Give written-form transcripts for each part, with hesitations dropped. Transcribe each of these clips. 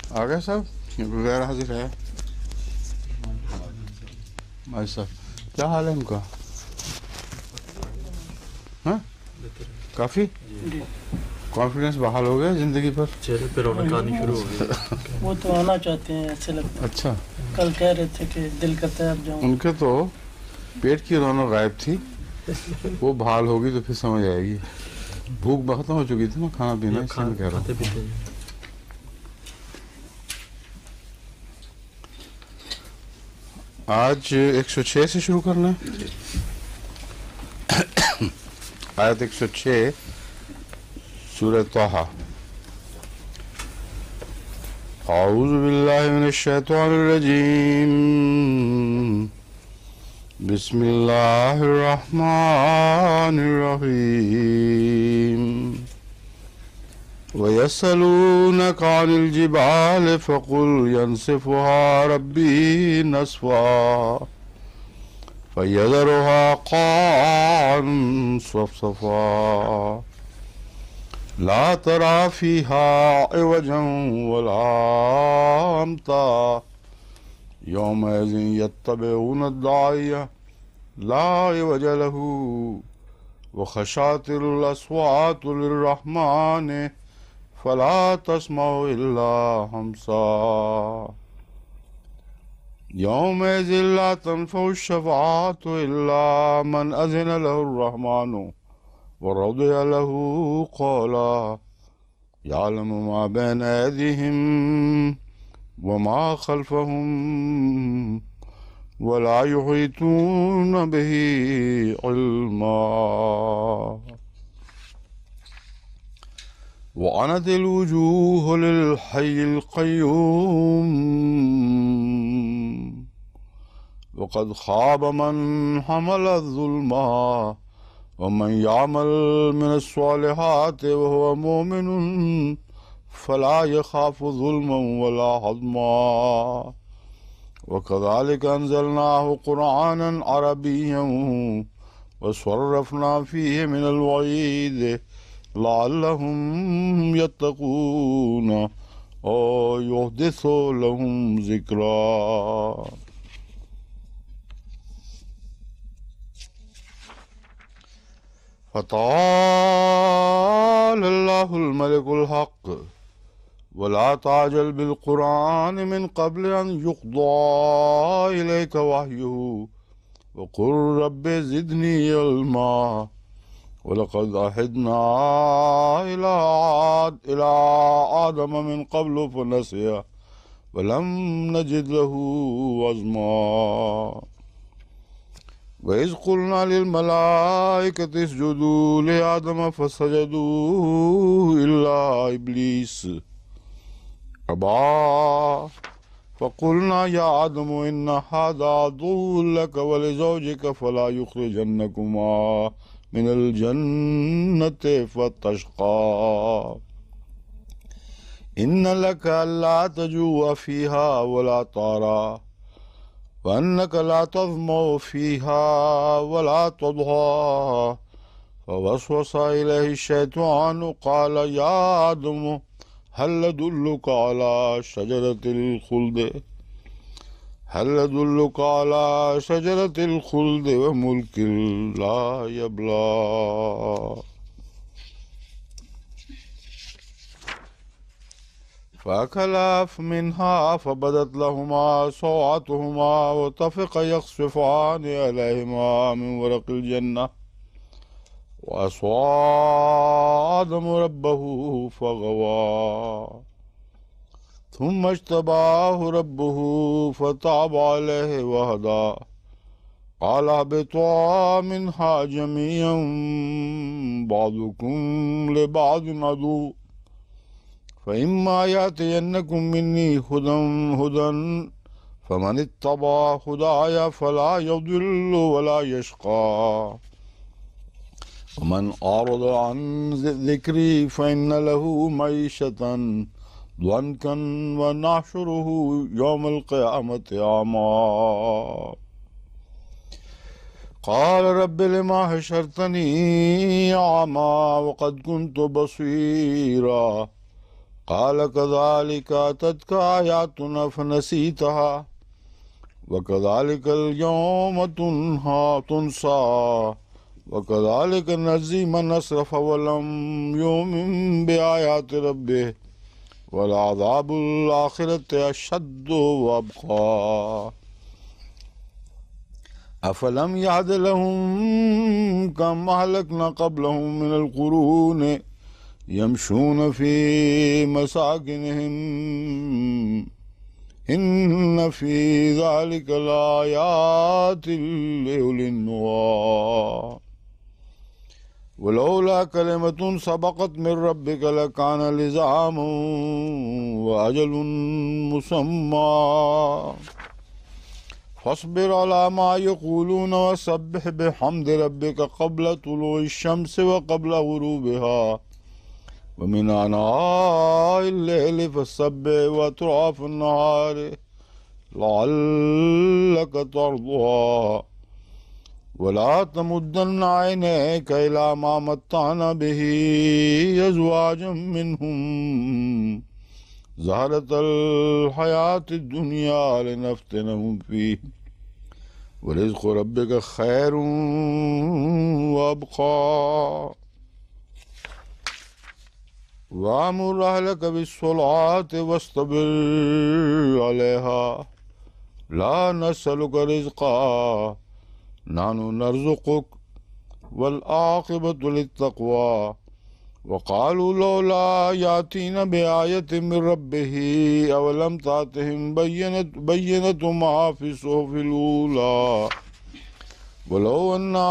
آ گئے صاحب غیر حاضر ہے بھائی صاحب؟ کیا حال ہے ان کا؟ ہاں کافی کانفیڈنس بحال ہو گیا زندگی پر، چہرے پہ رونق آنی شروع ہو گئی. وہ تو آنا چاہتے ہیں ایسے لگتا ہے. اچھا کل کہہ رہے تھے کہ دل کرتا ہے اب جاؤں. ان کے تو پیٹ کی رونق غائب تھی، وہ بحال ہوگی تو پھر سمجھ آئے گی. بھوک ختم ہو چکی تھی نا، کھانا پینا، اس لیے میں کہہ رہا کھاتے ہوں. پیتے آج 106 سے شروع کرنا ہے. آیت 106 سورہ طٰہٰ. اعوذ باللہ من الشیطان الرجیم، بسم اللہ الرحمن الرحیم. وَيَسْأَلُونَكَ عَنِ الْجِبَالِ فَقُلْ يَنسِفُهَا رَبِّي نَسْفًا فَيَذَرُهَا قَاعًا صَفْصَفًا لَا تَرَىٰ فِيهَا عِوَجًا وَلَا أَمْتًا يَوْمَئِذٍ يَتَّبِعُونَ الدَّاعِيَ لَا عِوَجَ لَهُ وَخَشَعَتِ الْأَصْوَاتُ لِلرَّحْمَٰنِ فَلَا تَسْمَعُ إِلَّا هَمْسًا يَوْمَئِذٍ لَا تَنفَعُ الشَّفَاعَةُ إِلَّا مَنْ أَذِنَ لَهُ الرَّحْمَٰنُ وَرَضِيَ لَهُ قَوْلًا يَعْلَمُ مَا بَيْنَ أَيْدِيهِمْ وَمَا خَلْفَهُمْ وَلَا يُحِيطُونَ بِهِ عِلْمًا وَعَنَتِ الْوُجُوهُ لِلْحَيِّ الْقَيُّومِ وَقَدْ خَابَ مَنْ حَمَلَ ظُلْمًا وَمَنْ يَعْمَلْ مِنَ الصَّالِحَاتِ وَهُوَ مُؤْمِنٌ فَلَا يَخَافُ ظُلْمًا وَلَا هَضْمًا وَكَذَلِكَ أَنزَلْنَاهُ قُرْآنًا عَرَبِيًّا وَصَرَّفْنَا فِيهِ مِنَ الْوَعِيدِ لَعَلَّهُمْ يَتَّقُونَ أَوْ يُحْدِثُ لَهُمْ ذِكْرًا. فَتَعَالَى اللَّهُ الْمَلِكُ الْحَقُّ وَلَا تَعْجَلْ بِالْقُرْآنِ مِنْ قَبْلِ أَنْ يُقْضَى إِلَيْكَ وَحْيُهُ وَقُلْ رَبِّ زِدْنِي عِلْمًا وَلَقَدْ عَهِدْنَا إِلَى آدَمَ مِنْ قَبْلُ فَنَسِيَ وَلَمْ نَجِدْ لَهُ عَزْمًا. وَإِذْ قُلْنَا لِلْمَلَائِكَةِ اسْجُدُوا لِآدَمَ فَسَجَدُوا إِلَّا إِبْلِيسَ أَبَى فَقُلْنَا يَا آدَمُ إِنَّ هَذَا عَدُوٌّ لَكَ وَلِزَوْجِكَ فَلَا يُخْرِجَنَّكُمَا مِنَ الْجَنَّةِ فَتَشْقَى. إِنَّ لَكَ أَلَّا تَجُوعَ فِيهَا وَلَا تَعْرَىٰ وَأَنَّكَ لَا تَظْمَأُ فِيهَا وَلَا تَضْحَىٰ فَوَسْوَسَ إِلَيْهِ الشَّيْطَانُ قَالَ يَا آدَمُ هل أدلك على شجرة الخلد وملك لا يبلى. فأكلا منها فبدت لهما سوآتهما وطفقا يخصفان عليهما من ورق الجنة وعصى آدم ربه فغوى ثم اجتباه ربه فتاب عليه وهدى. قال اهبطا منها جميعا بعضكم لبعض عدو فإما يأتينكم مني هدى فمن اتبع هداي فلا يضل ولا يشقى ومن أعرض عن ذكري فإن له معيشة ضنكا ونحشره يوم القيامة أعمى. قال رب لما حشرتني أعمى وقد كنت بصيرا قال كذلك أتتك آياتنا فنسيتها وكذلك اليوم تنسى وكذلك نجزي من أسرف ولم يؤمن بآيات ربه ولعذاب الآخرة أشد وأبقى أفلم يعد لهم كم أهلكنا قبلهم من القرون يمشون في مساكنهم إن في ذلك لآيات لأولي النهى ولولا كلمة سبقت من ربك لكان لزاما وأجل مسمى فاصبر على ما يقولون وسبح بحمد ربك قبل طلوع الشمس وقبل غروبها ومن آناء الليل فسبح وأطراف النهار لعلك ترضى ولا تمدن عينيك إلى ما متعنا به أزواجا منهم زهرة الحياة الدنيا لنفتنهم فيه ورزق ربك خير وأبقى وأمر أهلك بالصلاة واصطبر عليها لا نسألك رزقا نحن نرزقك والعاقبة للتقوى وقالوا لولا يأتينا بآية من ربه أولم تأتهم بينة ما في الصحف الأولى ولو أنا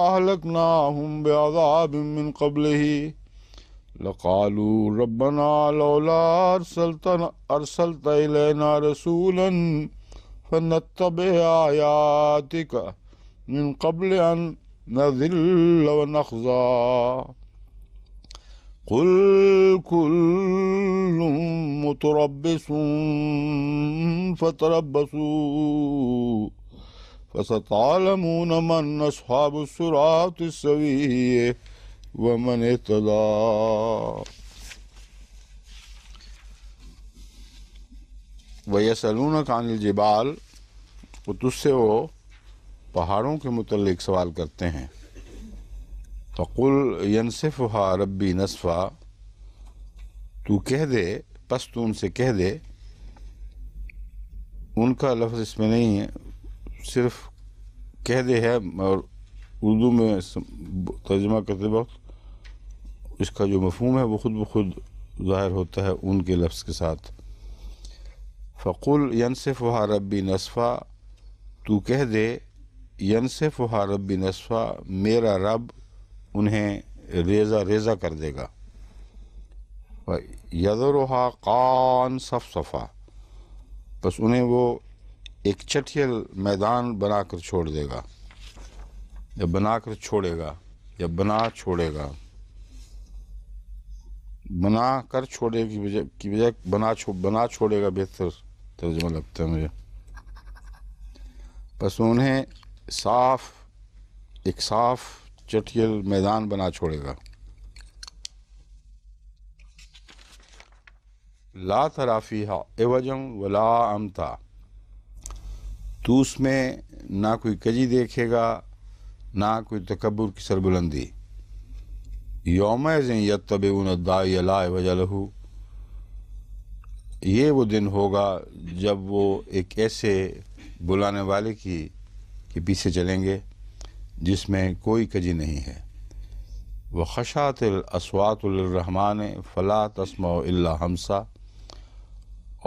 أهلكناهم بعذاب من قبله لقالوا ربنا لولا أرسلت إلينا رسولا فنتبع آياتك من قبل أن نذل ونخزى قل كل متربص فتربصوا فستعلمون من أصحاب الصراط السوي ومن اهتدى وَيَسْأَلُونَكَ عَنِ الْجِبَالِ وہ تجھ سے وہ پہاڑوں کے متعلق سوال کرتے ہیں فَقُلْ يَنْسِفُهَا رَبِّي نَسْفًا تو کہہ دے پس تو ان سے کہہ دے ان کا لفظ اس میں نہیں ہے صرف کہہ دے ہے اور اردو میں ترجمہ کرتے وقت اس کا جو مفہوم ہے وہ خود بخود ظاہر ہوتا ہے ان کے لفظ کے ساتھ فقل ینصفها ربی نصفا تو کہہ دے ینصفها ربی نصفا میرا رب انہیں ریزہ ریزہ کر دے گا یذرها قان صفصفا بس انہیں وہ ایک چٹھیل میدان بنا کر چھوڑ دے گا یا بنا کر چھوڑے گا یا بنا چھوڑے گا بنا کر چھوڑے کی بجائے بنا چھوڑے گا بہتر ترجمہ لگتا ہے مجھے بس انہیں ایک صاف چٹھیل میدان بنا چھوڑے گا لا تری فیہا عوجا ولا امتا تو اس میں نہ کوئی کجی دیکھے گا نہ کوئی تکبر کی سربلندی یومئذ یتبعون الداعی لا عوج لہ یہ وہ دن ہوگا جب وہ ایک ایسے بلانے والے کے پیچھے چلیں گے جس میں کوئی کجی نہیں ہے وخشعت الاصوات للرحمن فلا تسمع الا ہمسا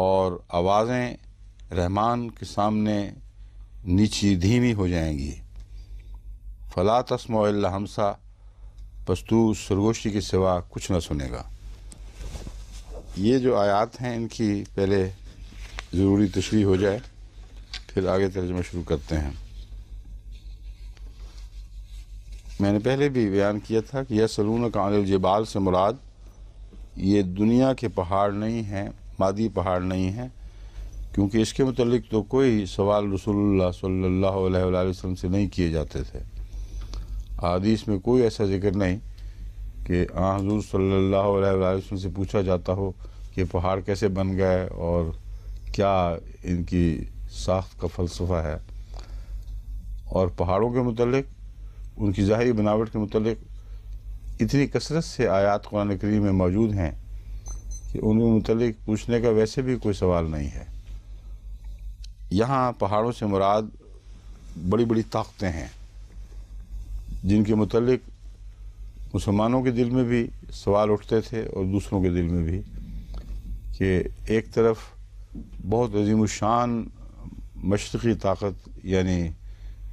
اور آوازیں رحمان کے سامنے نیچی دھیمی ہو جائیں گی فلا تسمع الا ہمسا پس تو سرگوشی کے سوا کچھ نہ سنے گا یہ جو آیات ہیں ان کی پہلے ضروری تشریح ہو جائے پھر آگے ترجمہ شروع کرتے ہیں میں نے پہلے بھی بیان کیا تھا کہ یسألونک عن الجبال سے مراد یہ دنیا کے پہاڑ نہیں ہیں مادی پہاڑ نہیں ہیں کیونکہ اس کے متعلق تو کوئی سوال رسول اللہ صلی اللہ علیہ وسلم سے نہیں کیے جاتے تھے احادیث میں کوئی ایسا ذکر نہیں کہ حضور صلی اللہ علیہ وسلم سے پوچھا جاتا ہو کہ پہاڑ کیسے بن گئے اور کیا ان کی ساخت کا فلسفہ ہے، اور پہاڑوں کے متعلق، ان کی ظاہری بناوٹ کے متعلق اتنی کثرت سے آیات قرآن کریم میں موجود ہیں کہ ان کے متعلق پوچھنے کا ویسے بھی کوئی سوال نہیں ہے۔ یہاں پہاڑوں سے مراد بڑی بڑی طاقتیں ہیں جن کے متعلق مسلمانوں کے دل میں بھی سوال اٹھتے تھے اور دوسروں کے دل میں بھی، کہ ایک طرف بہت عظیم الشان مشرقی طاقت یعنی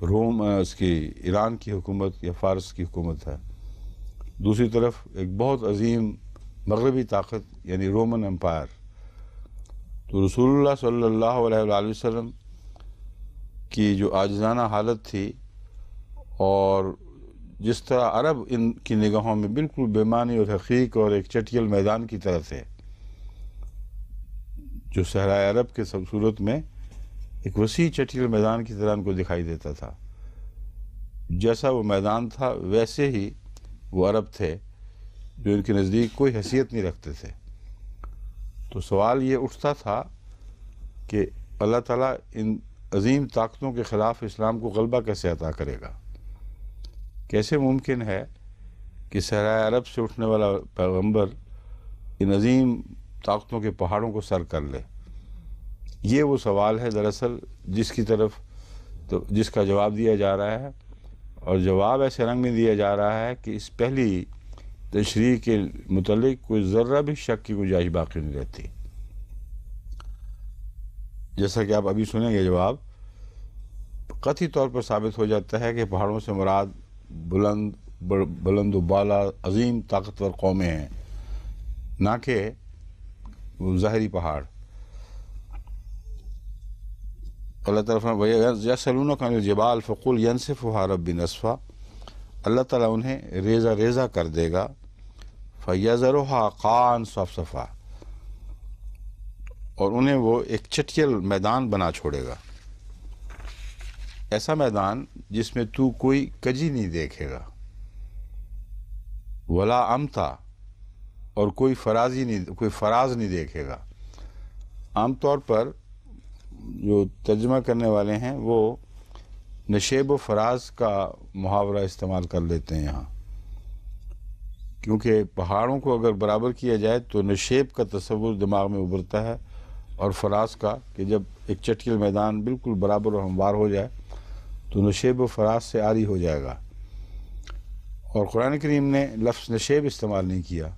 روم، اس کی ایران کی حکومت یا فارس کی حکومت ہے، دوسری طرف ایک بہت عظیم مغربی طاقت یعنی رومن امپائر۔ تو رسول اللہ صلی اللہ علیہ وآلہ وسلم کی جو عاجزانہ حالت تھی اور جس طرح عرب ان کی نگاہوں میں بالکل بے معنی اور حقیق اور ایک چٹیل میدان کی طرح تھے، جو صحرائے عرب کے صورت میں ایک وسیع چٹیل میدان کی طرح ان کو دکھائی دیتا تھا، جیسا وہ میدان تھا ویسے ہی وہ عرب تھے جو ان کے نزدیک کوئی حیثیت نہیں رکھتے تھے۔ تو سوال یہ اٹھتا تھا کہ اللہ تعالیٰ ان عظیم طاقتوں کے خلاف اسلام کو غلبہ کیسے عطا کرے گا؟ کیسے ممکن ہے کہ صحرائے عرب سے اٹھنے والا پیغمبر ان عظیم طاقتوں کے پہاڑوں کو سر کر لے؟ یہ وہ سوال ہے دراصل جس کا جواب دیا جا رہا ہے، اور جواب ایسے رنگ میں دیا جا رہا ہے کہ اس پہلی تشریح کے متعلق کوئی ذرہ بھی شک کی گنجائش باقی نہیں رہتی۔ جیسا کہ آپ ابھی سنیں گے جواب، قطعی طور پر ثابت ہو جاتا ہے کہ پہاڑوں سے مراد بلند و بالا عظیم طاقتور قومیں ہیں، نہ کہ وہ ظاہری پہاڑ۔ اللہ تعالیٰ یسألونک عن الجبال فقل ینسفها ربی نسفا، اللہ تعالیٰ انہیں ریزہ ریزہ کر دے گا، فیذرها قاعا صفصفا، اور انہیں وہ ایک چٹیل میدان بنا چھوڑے گا، ایسا میدان جس میں تو کوئی کجی نہیں دیکھے گا، ولا امتا، اور کوئی فراز نہیں دیکھے گا۔ عام طور پر جو ترجمہ کرنے والے ہیں وہ نشیب و فراز کا محاورہ استعمال کر لیتے ہیں یہاں، کیونکہ پہاڑوں کو اگر برابر کیا جائے تو نشیب کا تصور دماغ میں ابھرتا ہے، اور فراز کا کہ جب ایک چٹیل میدان بالکل برابر و ہموار ہو جائے تو نشیب و فراز سے عاری ہو جائے گا۔ اور قرآن کریم نے لفظ نشیب استعمال نہیں کیا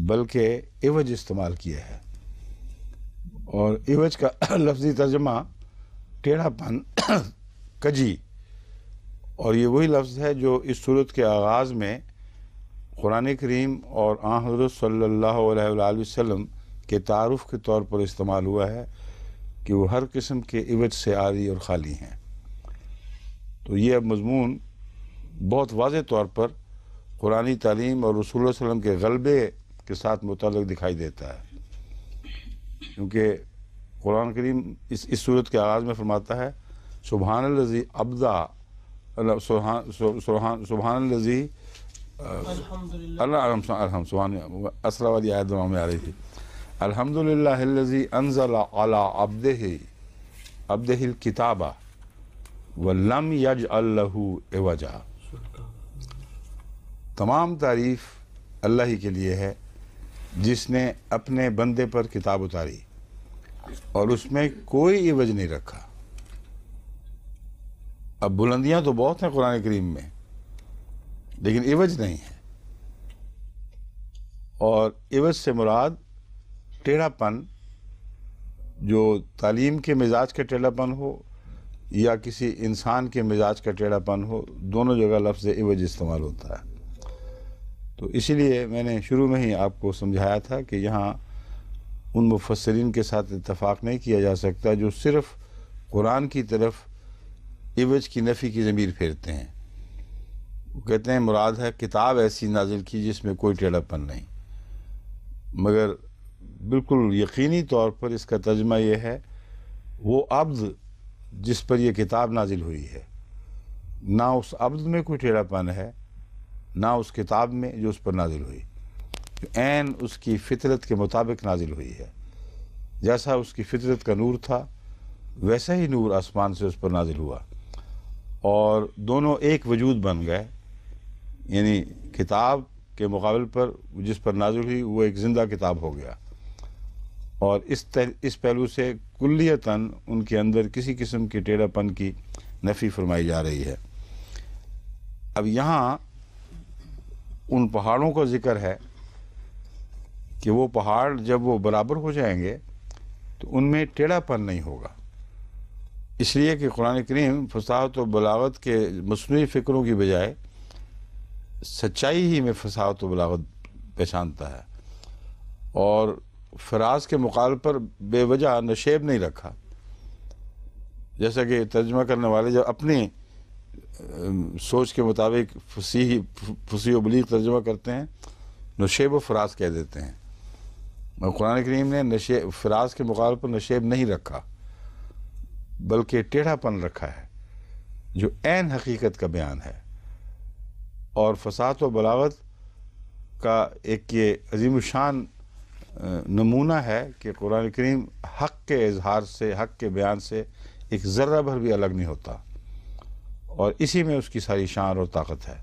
بلکہ عوج استعمال کیا ہے، اور عوج کا لفظی ترجمہ ٹیڑھا پن، کجی، اور یہ وہی لفظ ہے جو اس صورت کے آغاز میں قرآن کریم اور حضرت صلی اللہ علیہ وآلہ وسلم کے تعارف کے طور پر استعمال ہوا ہے کہ وہ ہر قسم کے عوج سے عاری اور خالی ہیں۔ تو یہ اب مضمون بہت واضح طور پر قرآنی تعلیم اور رسول اللہ علیہ وسلم کے غلبے کے ساتھ متعلق دکھائی دیتا ہے، کیونکہ قرآن کریم اس صورت کے آغاز میں فرماتا ہے سبحان الذی ابدع، سبحان الذی سبحان اسرا والی آیت میں آ رہی تھی، الحمدللہ الذی انزل علی عبدہ الکتاب ولم یجعل لہ عوجا۔ تمام تعریف اللہ ہی کے لیے ہے جس نے اپنے بندے پر کتاب اتاری اور اس میں کوئی عوج نہیں رکھا۔ اب بلندیاں تو بہت ہیں قرآن کریم میں، لیکن عوج نہیں ہے، اور عوج سے مراد ٹیڑھا پن، جو تعلیم کے مزاج کا ٹیڑھا پن ہو یا کسی انسان کے مزاج کا ٹیڑھا پن ہو، دونوں جگہ لفظ عوج استعمال ہوتا ہے۔ تو اسی لیے میں نے شروع میں ہی آپ کو سمجھایا تھا کہ یہاں ان مفسرین کے ساتھ اتفاق نہیں کیا جا سکتا جو صرف قرآن کی طرف عوج کی نفی کی ضمیر پھیرتے ہیں۔ وہ کہتے ہیں مراد ہے کتاب ایسی نازل کی جس میں کوئی ٹیڑھا پن نہیں، مگر بالکل یقینی طور پر اس کا ترجمہ یہ ہے وہ عبد جس پر یہ کتاب نازل ہوئی ہے، نہ اس عبد میں کوئی ٹیڑھا پن ہے نہ اس کتاب میں جو اس پر نازل ہوئی، جو عین اس کی فطرت کے مطابق نازل ہوئی ہے۔ جیسا اس کی فطرت کا نور تھا ویسا ہی نور آسمان سے اس پر نازل ہوا، اور دونوں ایک وجود بن گئے، یعنی کتاب کے مقابل پر جس پر نازل ہوئی وہ ایک زندہ کتاب ہو گیا، اور اس پہلو سے کلیتاً ان کے اندر کسی قسم کی ٹیڑھا پن کی نفی فرمائی جا رہی ہے۔ اب یہاں ان پہاڑوں کا ذکر ہے کہ وہ پہاڑ جب وہ برابر ہو جائیں گے تو ان میں ٹیڑھا پن نہیں ہوگا، اس لیے کہ قرآن کریم فصاحت و بلاغت کے مصنوعی فکروں کی بجائے سچائی ہی میں فصاحت و بلاغت پہچانتا ہے، اور فراز کے مقابل پر بے وجہ نشیب نہیں رکھا، جیسا کہ ترجمہ کرنے والے جب اپنی سوچ کے مطابق فصیح و بلیغ ترجمہ کرتے ہیں نشیب و فراز کہہ دیتے ہیں، مگر قرآن کریم نے فراز کے مقابل پر نشیب نہیں رکھا بلکہ ٹیڑھا پن رکھا ہے جو عین حقیقت کا بیان ہے۔ اور فصاحت و بلاغت کا ایک یہ عظیم الشان نمونہ ہے کہ قرآن کریم حق کے اظہار سے، حق کے بیان سے ایک ذرہ بھر بھی الگ نہیں ہوتا، اور اسی میں اس کی ساری شان اور طاقت ہے۔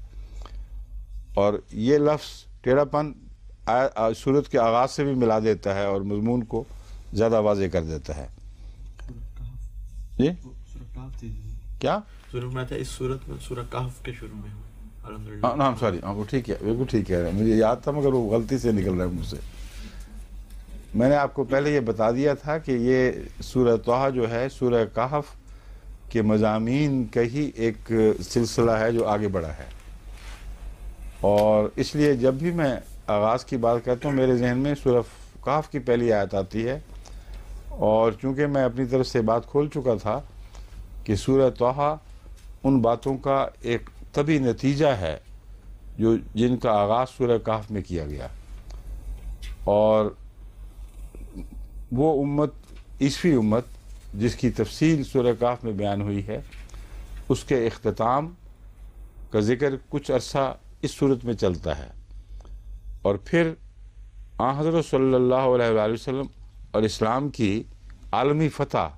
اور یہ لفظ ٹیڑھا پن سورت کے آغاز سے بھی ملا دیتا ہے اور مضمون کو زیادہ واضح کر دیتا ہے۔ جی کیا شروع میں تھا اس صورت میں سورہ کہف کے شروع میں ہاں سوری، وہ ٹھیک ہے، بالکل ٹھیک ہے، مجھے یاد تھا مگر وہ غلطی سے نکل رہا ہے مجھ سے۔ میں نے آپ کو پہلے یہ بتا دیا تھا کہ یہ سورہ طٰہٰ جو ہے سورہ کہف کے مضامین کا ہی ایک سلسلہ ہے جو آگے بڑھا ہے، اور اس لیے جب بھی میں آغاز کی بات کرتا ہوں میرے ذہن میں سورہ کہف کی پہلی آیت آتی ہے، اور چونکہ میں اپنی طرف سے بات کھول چکا تھا کہ سورہ طٰہٰ ان باتوں کا ایک طبی نتیجہ ہے جن کا آغاز سورہ کہف میں کیا گیا، اور وہ امت عیسوی امت جس کی تفصیل سورہ کہف میں بیان ہوئی ہے، اس کے اختتام کا ذکر کچھ عرصہ اس صورت میں چلتا ہے، اور پھر آن حضرت صلی اللہ علیہ وآلہ وسلم اور اسلام کی عالمی فتح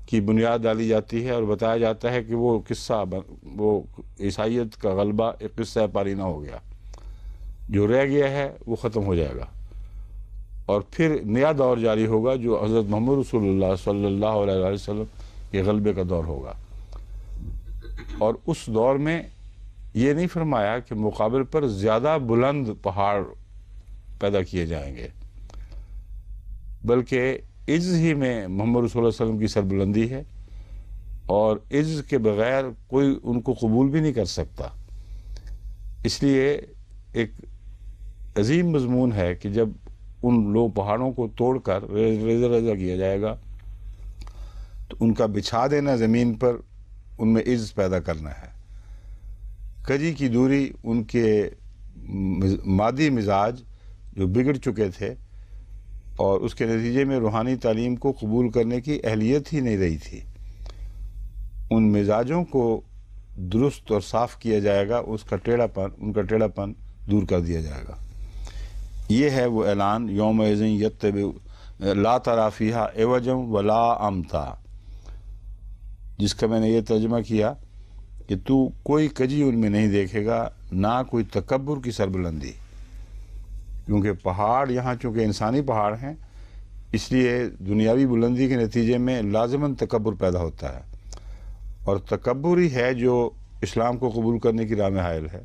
کی بنیاد ڈالی جاتی ہے، اور بتایا جاتا ہے کہ وہ قصہ وہ عیسائیت کا غلبہ ایک قصہ پارینہ ہو گیا، جو رہ گیا ہے وہ ختم ہو جائے گا، اور پھر نیا دور جاری ہوگا جو حضرت محمد رسول اللہ صلی اللہ علیہ وآلہ وسلم کے غلبے کا دور ہوگا۔ اور اس دور میں یہ نہیں فرمایا کہ مقابل پر زیادہ بلند پہاڑ پیدا کیے جائیں گے، بلکہ عجز ہی میں محمد رسول اللہ علیہ وسلم کی سربلندی ہے، اور عجز کے بغیر کوئی ان کو قبول بھی نہیں کر سکتا۔ اس لیے ایک عظیم مضمون ہے کہ جب ان لوگ پہاڑوں کو توڑ کر ریزہ ریزہ کیا جائے گا تو ان کا بچھا دینا زمین پر ان میں عجز پیدا کرنا ہے، کجی کی دوری ان کے مادی مزاج جو بگڑ چکے تھے اور اس کے نتیجے میں روحانی تعلیم کو قبول کرنے کی اہلیت ہی نہیں رہی تھی، ان مزاجوں کو درست اور صاف کیا جائے گا، ان کا ٹیڑھا پن دور کر دیا جائے گا۔ یہ ہے وہ اعلان یومئذ یتبع لا تری فیہا عوجا ولا امتا، جس کا میں نے یہ ترجمہ کیا کہ تو کوئی کجی ان میں نہیں دیکھے گا، نہ کوئی تکبر کی سربلندی، کیونکہ پہاڑ یہاں چونکہ انسانی پہاڑ ہیں اس لیے دنیاوی بلندی کے نتیجے میں لازماً تکبر پیدا ہوتا ہے، اور تکبر ہی ہے جو اسلام کو قبول کرنے کی راہ میں حائل ہے،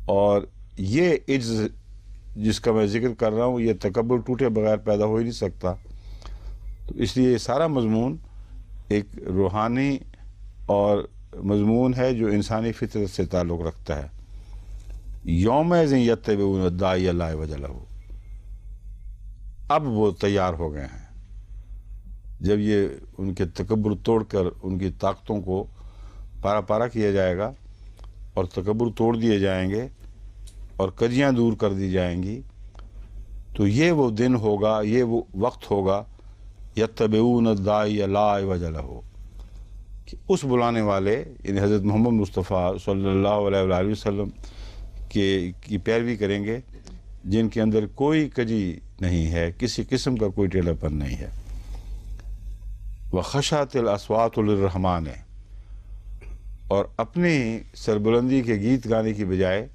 اور یہ عجز جس کا میں ذکر کر رہا ہوں یہ تکبر ٹوٹے بغیر پیدا ہو ہی نہیں سکتا۔ تو اس لیے یہ سارا مضمون ایک روحانی اور مضمون ہے جو انسانی فطرت سے تعلق رکھتا ہے۔ یومئذ یتبعون الداعی لا عوج لہ، اب وہ تیار ہو گئے ہیں جب یہ ان کے تکبر توڑ کر ان کی طاقتوں کو پارا پارا کیا جائے گا اور تکبر توڑ دیے جائیں گے اور کجیاں دور کر دی جائیں گی، تو یہ وہ دن ہوگا، یہ وہ وقت ہوگا یتبعون الداعی لا عوج لہ، کہ اس بلانے والے یعنی حضرت محمد مصطفیٰ صلی اللہ علیہ وآلہ وسلم کی پیروی کریں گے جن کے اندر کوئی کجی نہیں ہے، کسی قسم کا کوئی ٹیڑھا پن نہیں ہے۔ وَخَشَعَتِ الْأَصْوَاتُ لِلرَّحْمَٰنِ، اور اپنی سربلندی کے گیت گانے کی بجائے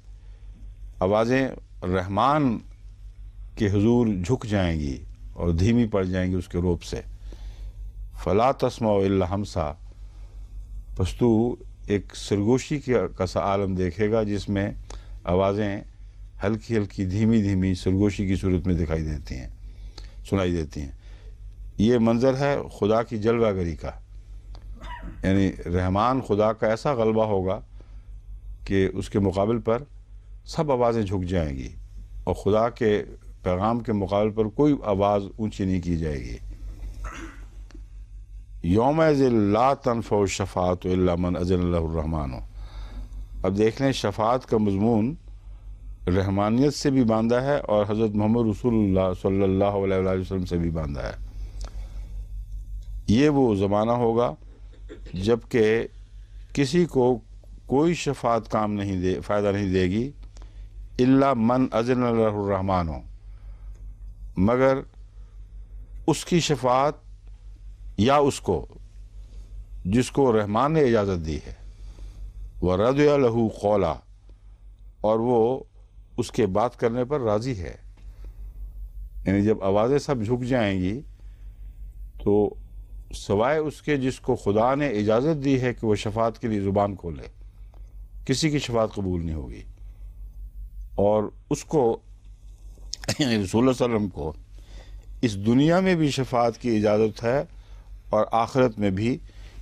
آوازیں رحمان کے حضور جھک جائیں گی اور دھیمی پڑ جائیں گی اس کے روب سے۔ فَلَا تَسْمَعُ إِلَّا ہمسا، پس تو ایک سرگوشی کا سا عالم دیکھے گا جس میں آوازیں ہلکی ہلکی دھیمی دھیمی سرگوشی کی صورت میں دکھائی دیتی ہیں، سنائی دیتی ہیں۔ یہ منظر ہے خدا کی جلوہ گری کا، یعنی رحمان خدا کا ایسا غلبہ ہوگا کہ اس کے مقابل پر سب آوازیں جھک جائیں گی اور خدا کے پیغام کے مقابل پر کوئی آواز اونچی نہیں کی جائے گی۔ یومئذ لا تنفع الشفاعۃ الا من اذن له الرحمن۔ اب دیکھ لیں شفاعت کا مضمون رحمانیت سے بھی باندھا ہے اور حضرت محمد رسول اللہ صلی اللہ علیہ وآلہ وسلم سے بھی باندھا ہے۔ یہ وہ زمانہ ہوگا جب کہ کسی کو کوئی شفاعت فائدہ نہیں دے گی الا من اذن له الرحمن، مگر اس کی شفاعت یا اس کو جس کو رحمان نے اجازت دی ہے، وَرَضِيَ لَهُ قَوْلًا، اور وہ اس کے بات کرنے پر راضی ہے۔ یعنی جب آوازیں سب جھک جائیں گی تو سوائے اس کے جس کو خدا نے اجازت دی ہے کہ وہ شفاعت کے لیے زبان کھولے، کسی کی شفاعت قبول نہیں ہوگی۔ اور اس کو یعنی رسول اللہ صلی اللہ علیہ وسلم کو اس دنیا میں بھی شفاعت کی اجازت ہے اور آخرت میں بھی،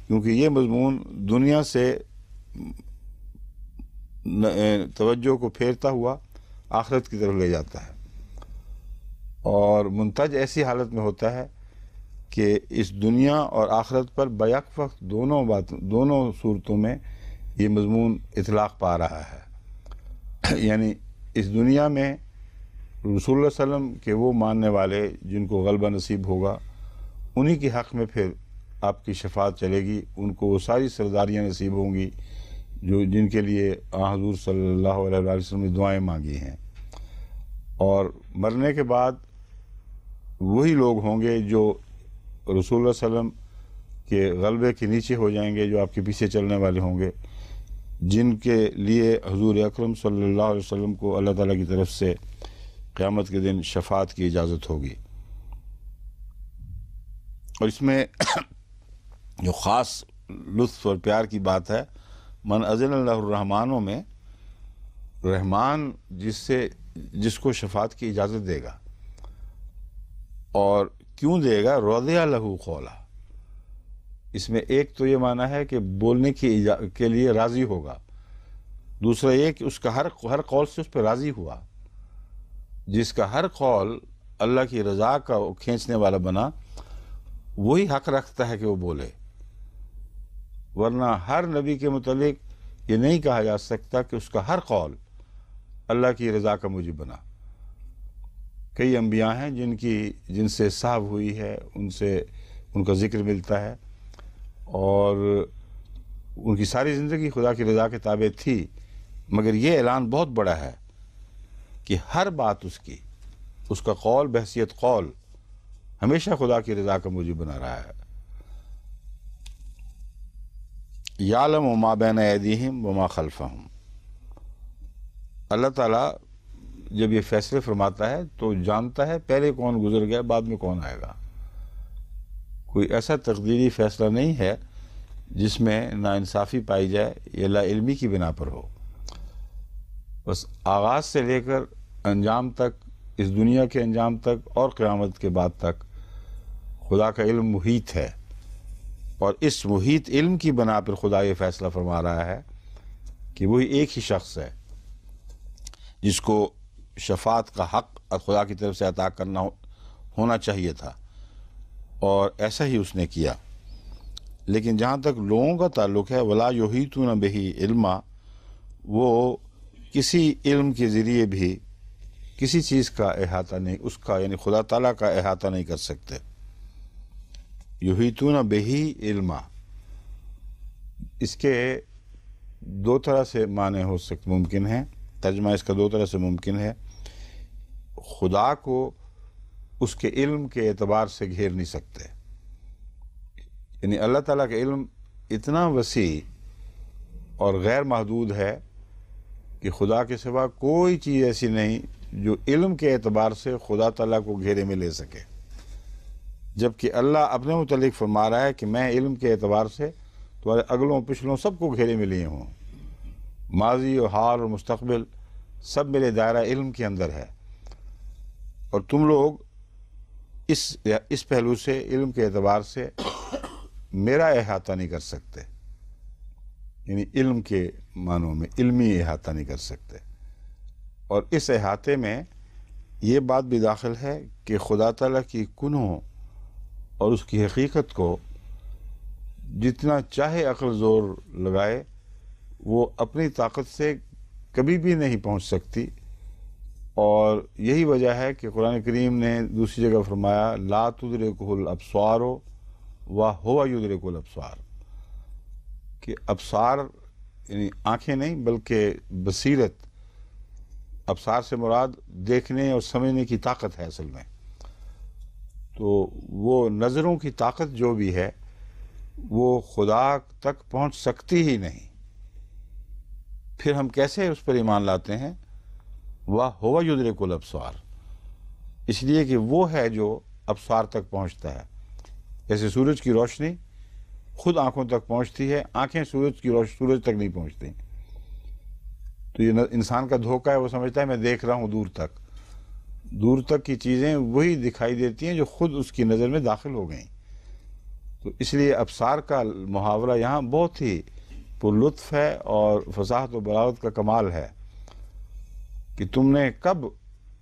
کیونکہ یہ مضمون دنیا سے توجہ کو پھیرتا ہوا آخرت کی طرف لے جاتا ہے، اور منتج ایسی حالت میں ہوتا ہے کہ اس دنیا اور آخرت پر بیک وقت دونوں صورتوں میں یہ مضمون اطلاق پا رہا ہے۔ یعنی اس دنیا میں رسول اللہ صلی اللہ علیہ وسلم کے وہ ماننے والے جن کو غلبہ نصیب ہوگا، انہی کے حق میں پھر آپ کی شفاعت چلے گی، ان کو وہ ساری سرداریاں نصیب ہوں گی جن کے لیے حضور صلی اللہ علیہ وسلم نے دعائیں مانگی ہیں۔ اور مرنے کے بعد وہی لوگ ہوں گے جو رسول اللہ صلی اللہ علیہ وسلم کے غلبے کے نیچے ہو جائیں گے، جو آپ کے پیچھے چلنے والے ہوں گے، جن کے لیے حضور اکرم صلی اللہ علیہ وسلم کو اللہ تعالیٰ کی طرف سے قیامت کے دن شفاعت کی اجازت ہوگی۔ اور اس میں جو خاص لطف اور پیار کی بات ہے، من اذن اللہ الرحمانوں میں رحمان جس کو شفاعت کی اجازت دے گا، اور کیوں دے گا؟ رضی لہ قولا، اس میں ایک تو یہ معنی ہے کہ بولنے کے لیے راضی ہوگا، دوسرا یہ کہ اس کا ہر قول سے اس پہ راضی ہوا، جس کا ہر قول اللہ کی رضا کا کھینچنے والا بنا وہی حق رکھتا ہے کہ وہ بولے، ورنہ ہر نبی کے متعلق یہ نہیں کہا جا سکتا کہ اس کا ہر قول اللہ کی رضا کا موجب بنا۔ کئی انبیاء ہیں جن سے صحب ہوئی ہے، ان کا ذکر ملتا ہے، اور ان کی ساری زندگی خدا کی رضا کے تابع تھی، مگر یہ اعلان بہت بڑا ہے کہ ہر بات اس کا قول بحیثیت قول ہمیشہ خدا کی رضا کا موجب بنا رہا ہے۔ یعلم ما بین ایدیہم وما خلفہم، اللہ تعالیٰ جب یہ فیصلے فرماتا ہے تو جانتا ہے پہلے کون گزر گیا، بعد میں کون آئے گا۔ کوئی ایسا تقدیری فیصلہ نہیں ہے جس میں ناانصافی پائی جائے یا لا علمی کی بنا پر ہو۔ بس آغاز سے لے کر انجام تک، اس دنیا کے انجام تک اور قیامت کے بعد تک خدا کا علم محیط ہے، اور اس محیط علم کی بنا پر خدا یہ فیصلہ فرما رہا ہے کہ وہی ایک ہی شخص ہے جس کو شفاعت کا حق خدا کی طرف سے عطا کرنا ہونا چاہیے تھا، اور ایسا ہی اس نے کیا۔ لیکن جہاں تک لوگوں کا تعلق ہے، وَلَا يُحِيطُونَ بِهِ عِلْمًا، وہ کسی علم کے ذریعے بھی کسی چیز کا احاطہ نہیں، اس کا یعنی خدا تعالیٰ کا احاطہ نہیں کر سکتے۔ یحیطون بہ علما، اس کے دو طرح سے معنی ممکن ہیں، ترجمہ اس کا دو طرح سے ممکن ہے۔ خدا کو اس کے علم کے اعتبار سے گھیر نہیں سکتے، یعنی اللہ تعالیٰ کا علم اتنا وسیع اور غیر محدود ہے کہ خدا کے سوا کوئی چیز ایسی نہیں جو علم کے اعتبار سے خدا تعالیٰ کو گھیرے میں لے سکے، جبکہ اللہ اپنے متعلق فرما رہا ہے کہ میں علم کے اعتبار سے تمہارے اگلوں پچھلوں سب کو گھیرے میں لیے ہوں، ماضی اور حال اور مستقبل سب میرے دائرہ علم کے اندر ہے، اور تم لوگ اس پہلو سے علم کے اعتبار سے میرا احاطہ نہیں کر سکتے، یعنی علم کے معنوں میں علمی احاطہ نہیں کر سکتے۔ اور اس احاطے میں یہ بات بھی داخل ہے کہ خدا تعالیٰ کی کنہوں اور اس کی حقیقت کو جتنا چاہے عقل زور لگائے وہ اپنی طاقت سے کبھی بھی نہیں پہنچ سکتی، اور یہی وجہ ہے کہ قرآن کریم نے دوسری جگہ فرمایا لا تدرکہ الابصار وہو یدرک الابصار، کہ ابصار یعنی آنکھیں نہیں بلکہ بصیرت، ابصار سے مراد دیکھنے اور سمجھنے کی طاقت ہے اصل میں، تو وہ نظروں کی طاقت جو بھی ہے وہ خدا تک پہنچ سکتی ہی نہیں۔ پھر ہم کیسے اس پر ایمان لاتے ہیں؟ وَهُوَ يُدْرِكُ الْأَبْصَارَ، اس لیے کہ وہ ہے جو ابصار تک پہنچتا ہے۔ جیسے سورج کی روشنی خود آنکھوں تک پہنچتی ہے، آنکھیں سورج تک نہیں پہنچتی، تو یہ انسان کا دھوکہ ہے، وہ سمجھتا ہے میں دیکھ رہا ہوں دور تک کی چیزیں وہی دکھائی دیتی ہیں جو خود اس کی نظر میں داخل ہو گئیں۔ تو اس لیے ابصار کا محاورہ یہاں بہت ہی پرلطف ہے اور فصاحت و بلاغت کا کمال ہے کہ تم نے کب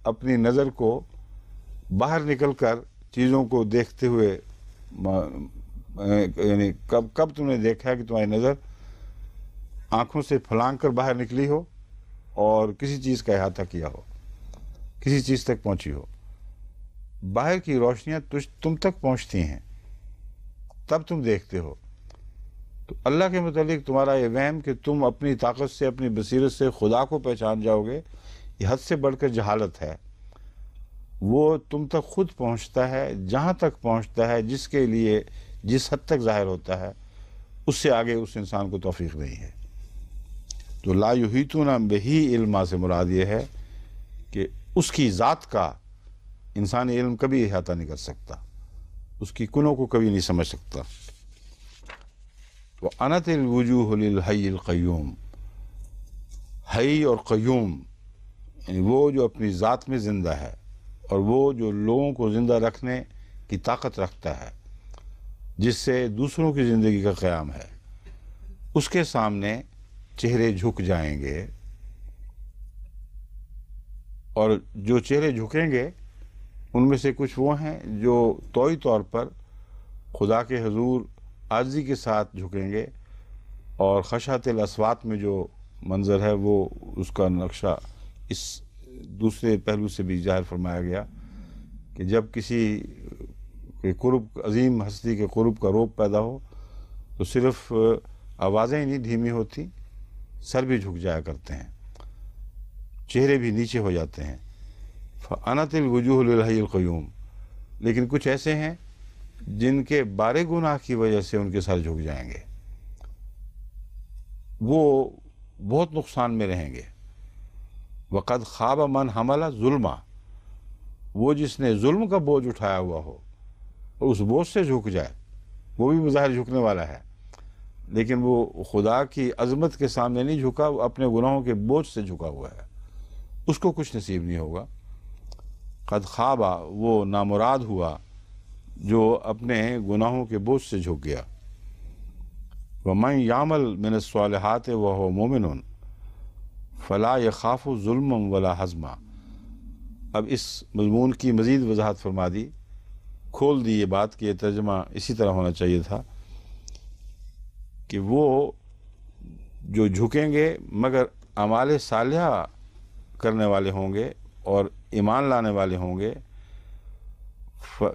اپنی نظر کو باہر نکل کر چیزوں کو دیکھتے ہوئے یعنی کب تم نے دیکھا ہے کہ تمہاری نظر آنکھوں سے پھلانگ کر باہر نکلی ہو اور کسی چیز کا احاطہ کیا ہو، کسی چیز تک پہنچی ہو۔ باہر کی روشنیاں تم تک پہنچتی ہیں تب تم دیکھتے ہو۔ تو اللہ کے متعلق تمہارا یہ وہم کہ تم اپنی طاقت سے اپنی بصیرت سے خدا کو پہچان جاؤ گے، یہ حد سے بڑھ کر جہالت ہے۔ وہ تم تک خود پہنچتا ہے، جہاں تک پہنچتا ہے جس کے لیے جس حد تک ظاہر ہوتا ہے، اس سے آگے اس انسان کو توفیق نہیں ہے۔ تو لا یحیطون بہ علما سے مراد یہ ہے کہ اس کی ذات کا انسانی علم کبھی احاطہ نہیں کر سکتا، اس کی کنوں کو کبھی نہیں سمجھ سکتا۔ وَأَنَتِ الْوُجُوهُ لِلْحَيِّ الْقَيُّومِ، حی اور قیوم یعنی وہ جو اپنی ذات میں زندہ ہے اور وہ جو لوگوں کو زندہ رکھنے کی طاقت رکھتا ہے، جس سے دوسروں کی زندگی کا قیام ہے، اس کے سامنے چہرے جھک جائیں گے، اور جو چہرے جھکیں گے ان میں سے کچھ وہ ہیں جو طوعی طور پر خدا کے حضور عاجزی کے ساتھ جھکیں گے، اور خشعۃ الاصوات میں جو منظر ہے وہ اس کا نقشہ اس دوسرے پہلو سے بھی ظاہر فرمایا گیا کہ جب کسی کے قرب، عظیم ہستی کے قرب کا روپ پیدا ہو تو صرف آوازیں ہی نہیں دھیمی ہوتی، سر بھی جھک جایا کرتے ہیں، چہرے بھی نیچے ہو جاتے ہیں۔ فَأَنَتِ الْوُجُوهُ لِلْحَيِّ الْقَيُّومِ، لیکن کچھ ایسے ہیں جن کے بارے گناہ کی وجہ سے ان کے سر جھک جائیں گے، وہ بہت نقصان میں رہیں گے۔ وَقَدْ خَابَ مَنْ حَمَلَ ظُلْمًا، وہ جس نے ظلم کا بوجھ اٹھایا ہوا ہو اور اس بوجھ سے جھک جائے، وہ بھی بظاہر جھکنے والا ہے لیکن وہ خدا کی عظمت کے سامنے نہیں جھکا، وہ اپنے گناہوں کے بوجھ سے جھکا ہوا ہے، اس کو کچھ نصیب نہیں ہوگا۔ قد خوابہ، وہ نامراد ہوا جو اپنے گناہوں کے بوجھ سے جھک گیا۔ وَمَنْ يَعْمَلْ مِنَ الصَّالِحَاتِ وَهُوَ مُؤْمِنٌ فَلَا يَخَافُ ظُلْمًا وَلَا حَظْمًا۔ اب اس مضمون کی مزید وضاحت فرما دی، کھول دی یہ بات کہ یہ ترجمہ اسی طرح ہونا چاہیے تھا کہ وہ جو جھکیں گے مگر اعمال صالحہ کرنے والے ہوں گے اور ایمان لانے والے ہوں گے۔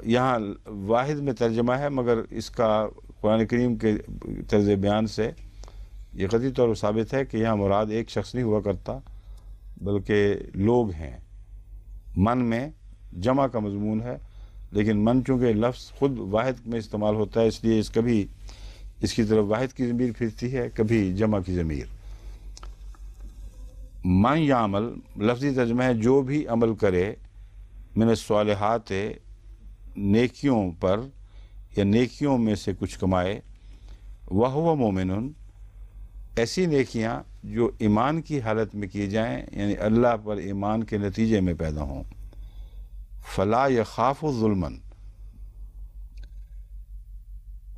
یہاں واحد میں ترجمہ ہے مگر اس کا قرآن کریم کے طرز بیان سے یہ قطعی طور پر ثابت ہے کہ یہاں مراد ایک شخص نہیں ہوا کرتا بلکہ لوگ ہیں. من میں جمع کا مضمون ہے، لیکن من چونکہ لفظ خود واحد میں استعمال ہوتا ہے، اس لیے کبھی اس کی طرف واحد کی ضمیر پھرتی ہے، کبھی جمع کی ضمیر. من یعمل لفظی ترجمہ ہے جو بھی عمل کرے، من الصالحات نیکیوں پر یا نیکیوں میں سے کچھ کمائے، وہو مومن ایسی نیکیاں جو ایمان کی حالت میں کی جائیں، یعنی اللہ پر ایمان کے نتیجے میں پیدا ہوں. فلا یخاف ظلما،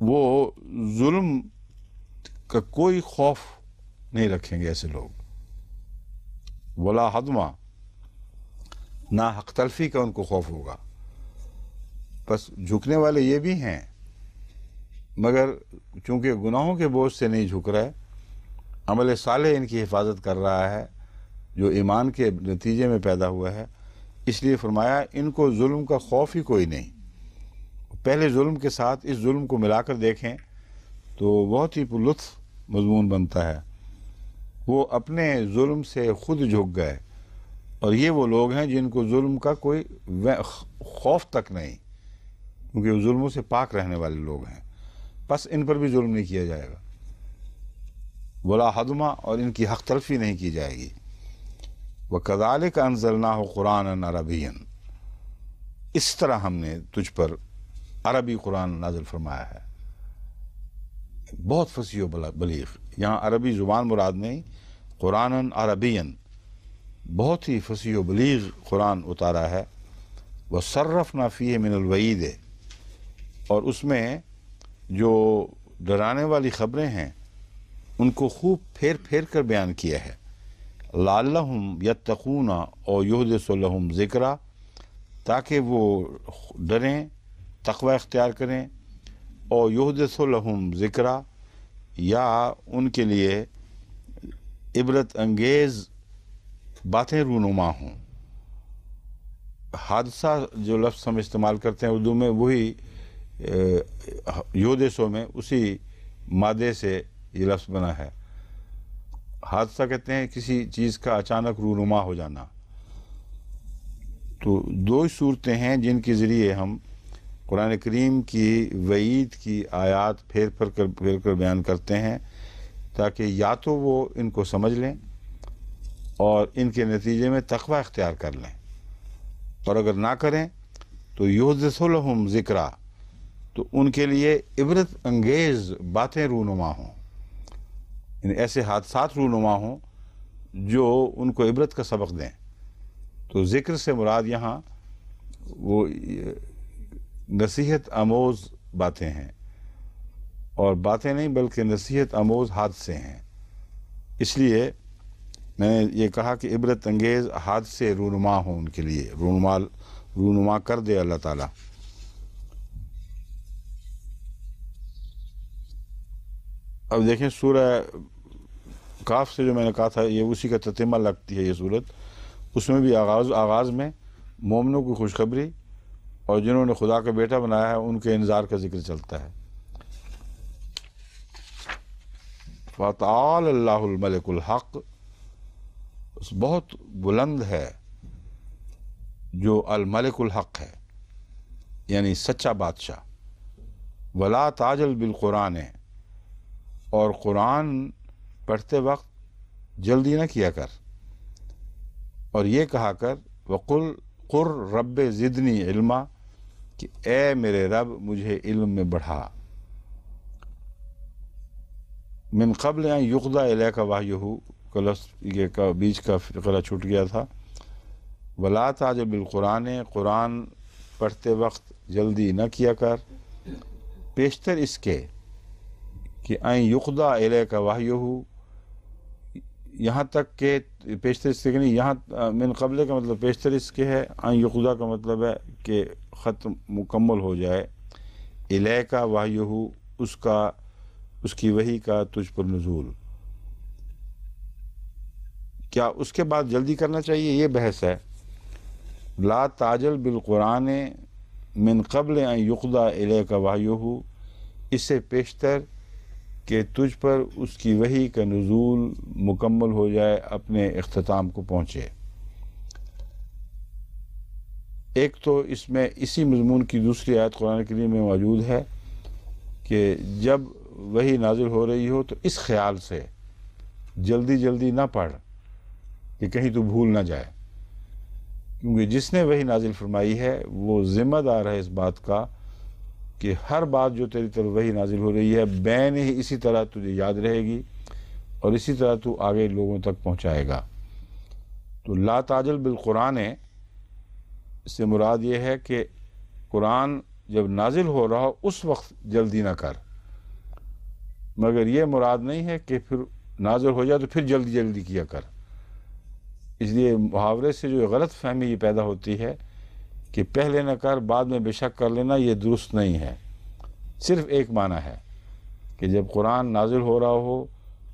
وہ ظلم کا کوئی خوف نہیں رکھیں گے ایسے لوگ. ولا حدما، نہ حق تلفی کا ان کو خوف ہوگا. بس جھکنے والے یہ بھی ہیں، مگر چونکہ گناہوں کے بوجھ سے نہیں جھک رہے، عمل صالح ان کی حفاظت کر رہا ہے جو ایمان کے نتیجے میں پیدا ہوا ہے، اس لیے فرمایا ان کو ظلم کا خوف ہی کوئی نہیں. پہلے ظلم کے ساتھ اس ظلم کو ملا کر دیکھیں تو بہت ہی لطف مضمون بنتا ہے. وہ اپنے ظلم سے خود جھک گئے، اور یہ وہ لوگ ہیں جن کو ظلم کا کوئی خوف تک نہیں، کیونکہ وہ ظلموں سے پاک رہنے والے لوگ ہیں. بس ان پر بھی ظلم نہیں کیا جائے گا. ولا حدما، اور ان کی حق تلفی نہیں کی جائے گی. وَكَذَلِكَ أَنزَلْنَاهُ قُرْآنًا عَرَبِيًّا، اس طرح ہم نے تجھ پر عربی قرآن نازل فرمایا ہے. بہت فصیح و بلیغ، یہاں عربی زبان مراد نہیں، قرآن عربین، بہت ہی فصیح و بلیغ قرآن اتارا ہے. وَصَرَّفْنَا فِيهِ مِنَ الْوَعِيدِ، اور اس میں جو ڈرانے والی خبریں ہیں ان کو خوب پھیر پھیر کر بیان کیا ہے. لعلہم یتقون او یحدث لہم ذکرا، تاکہ وہ ڈریں، تقوی اختیار کریں. او یحدث لہم ذکرا، یا ان کے لیے عبرت انگیز باتیں رونما ہوں. حادثہ جو لفظ ہم استعمال کرتے ہیں اردو میں، وہی یحدثو میں اسی مادے سے یہ لفظ بنا ہے. حادثہ کہتے ہیں کسی چیز کا اچانک رونما ہو جانا. تو دو صورتیں ہیں جن کے ذریعے ہم قرآن کریم کی وعید کی آیات پھیر کر بیان کرتے ہیں، تاکہ یا تو وہ ان کو سمجھ لیں اور ان کے نتیجے میں تقوی اختیار کر لیں، اور اگر نہ کریں تو یحدث لہم ذکرا، تو ان کے لیے عبرت انگیز باتیں رونما ہوں، یعنی ایسے حادثات رونما ہوں جو ان کو عبرت کا سبق دیں. تو ذکر سے مراد یہاں وہ نصیحت آموز باتیں ہیں، اور باتیں نہیں بلکہ نصیحت آموز حادثے ہیں. اس لیے میں نے یہ کہا کہ عبرت انگیز حادثے رونما ہوں، ان کے لیے رونما کر دے اللہ تعالیٰ. اب دیکھیں سورہ کاف سے جو میں نے کہا تھا یہ اسی کا تتمہ لگتی ہے یہ صورت. اس میں بھی آغاز میں مومنوں کی خوشخبری اور جنہوں نے خدا کا بیٹا بنایا ہے ان کے انذار کا ذکر چلتا ہے. فَتَعَالَى اللَّهُ الْمَلِكُ الْحَقُّ، بہت بلند ہے جو الملک الحق ہے، یعنی سچا بادشاہ. وَلَا تَعْجَلْ بِالْقُرْآنِ، اور قرآن پڑھتے وقت جلدی نہ کیا کر، اور یہ کہا کر وَقُلْ قُرْ رَبِّ زِدْنِی عِلْمًا، کہ اے میرے رب مجھے علم میں بڑھا. من قبل ان یقضی الیک وحیہ، کا بیچ کا فقرہ چھوٹ گیا تھا. ولا تعجل بالقرآن، قرآن پڑھتے وقت جلدی نہ کیا کر، پیشتر اس کے کہ ان یقضی الیک وحیہ، یہاں تک کہ پیشتر اس کے نہیں، یہاں من قبل کا مطلب پیشتر اس کے ہے، ان یقضی کا مطلب ہے کہ ختم مکمل ہو جائے، الیک وحیہ اس کی وحی کا تجھ پر نزول. کیا اس کے بعد جلدی کرنا چاہیے؟ یہ بحث ہے. لا تعجل بالقرآن من قبل ان یقضی الیک وحیہ، اس سے پیشتر کہ تجھ پر اس کی وحی کا نزول مکمل ہو جائے، اپنے اختتام کو پہنچے۔ ایک تو اس میں اسی مضمون کی دوسری آیت قرآن کریم میں موجود ہے کہ جب وحی نازل ہو رہی ہو تو اس خیال سے جلدی جلدی نہ پڑھ کہ کہیں تو بھول نہ جائے، کیونکہ جس نے وحی نازل فرمائی ہے وہ ذمہ دار ہے اس بات کا کہ ہر بات جو تیری طرف وحی نازل ہو رہی ہے بین ہی اسی طرح تجھے یاد رہے گی اور اسی طرح تو آگے لوگوں تک پہنچائے گا۔ تو لا تعجل بالقرآن اس سے مراد یہ ہے کہ قرآن جب نازل ہو رہا ہو اس وقت جلدی نہ کر، مگر یہ مراد نہیں ہے کہ پھر نازل ہو جائے تو پھر جلدی جلدی کیا کر۔ اس لیے محاورے سے جو غلط فہمی یہ پیدا ہوتی ہے کہ پہلے نہ کر بعد میں بے شک کر لینا، یہ درست نہیں ہے۔ صرف ایک معنی ہے کہ جب قرآن نازل ہو رہا ہو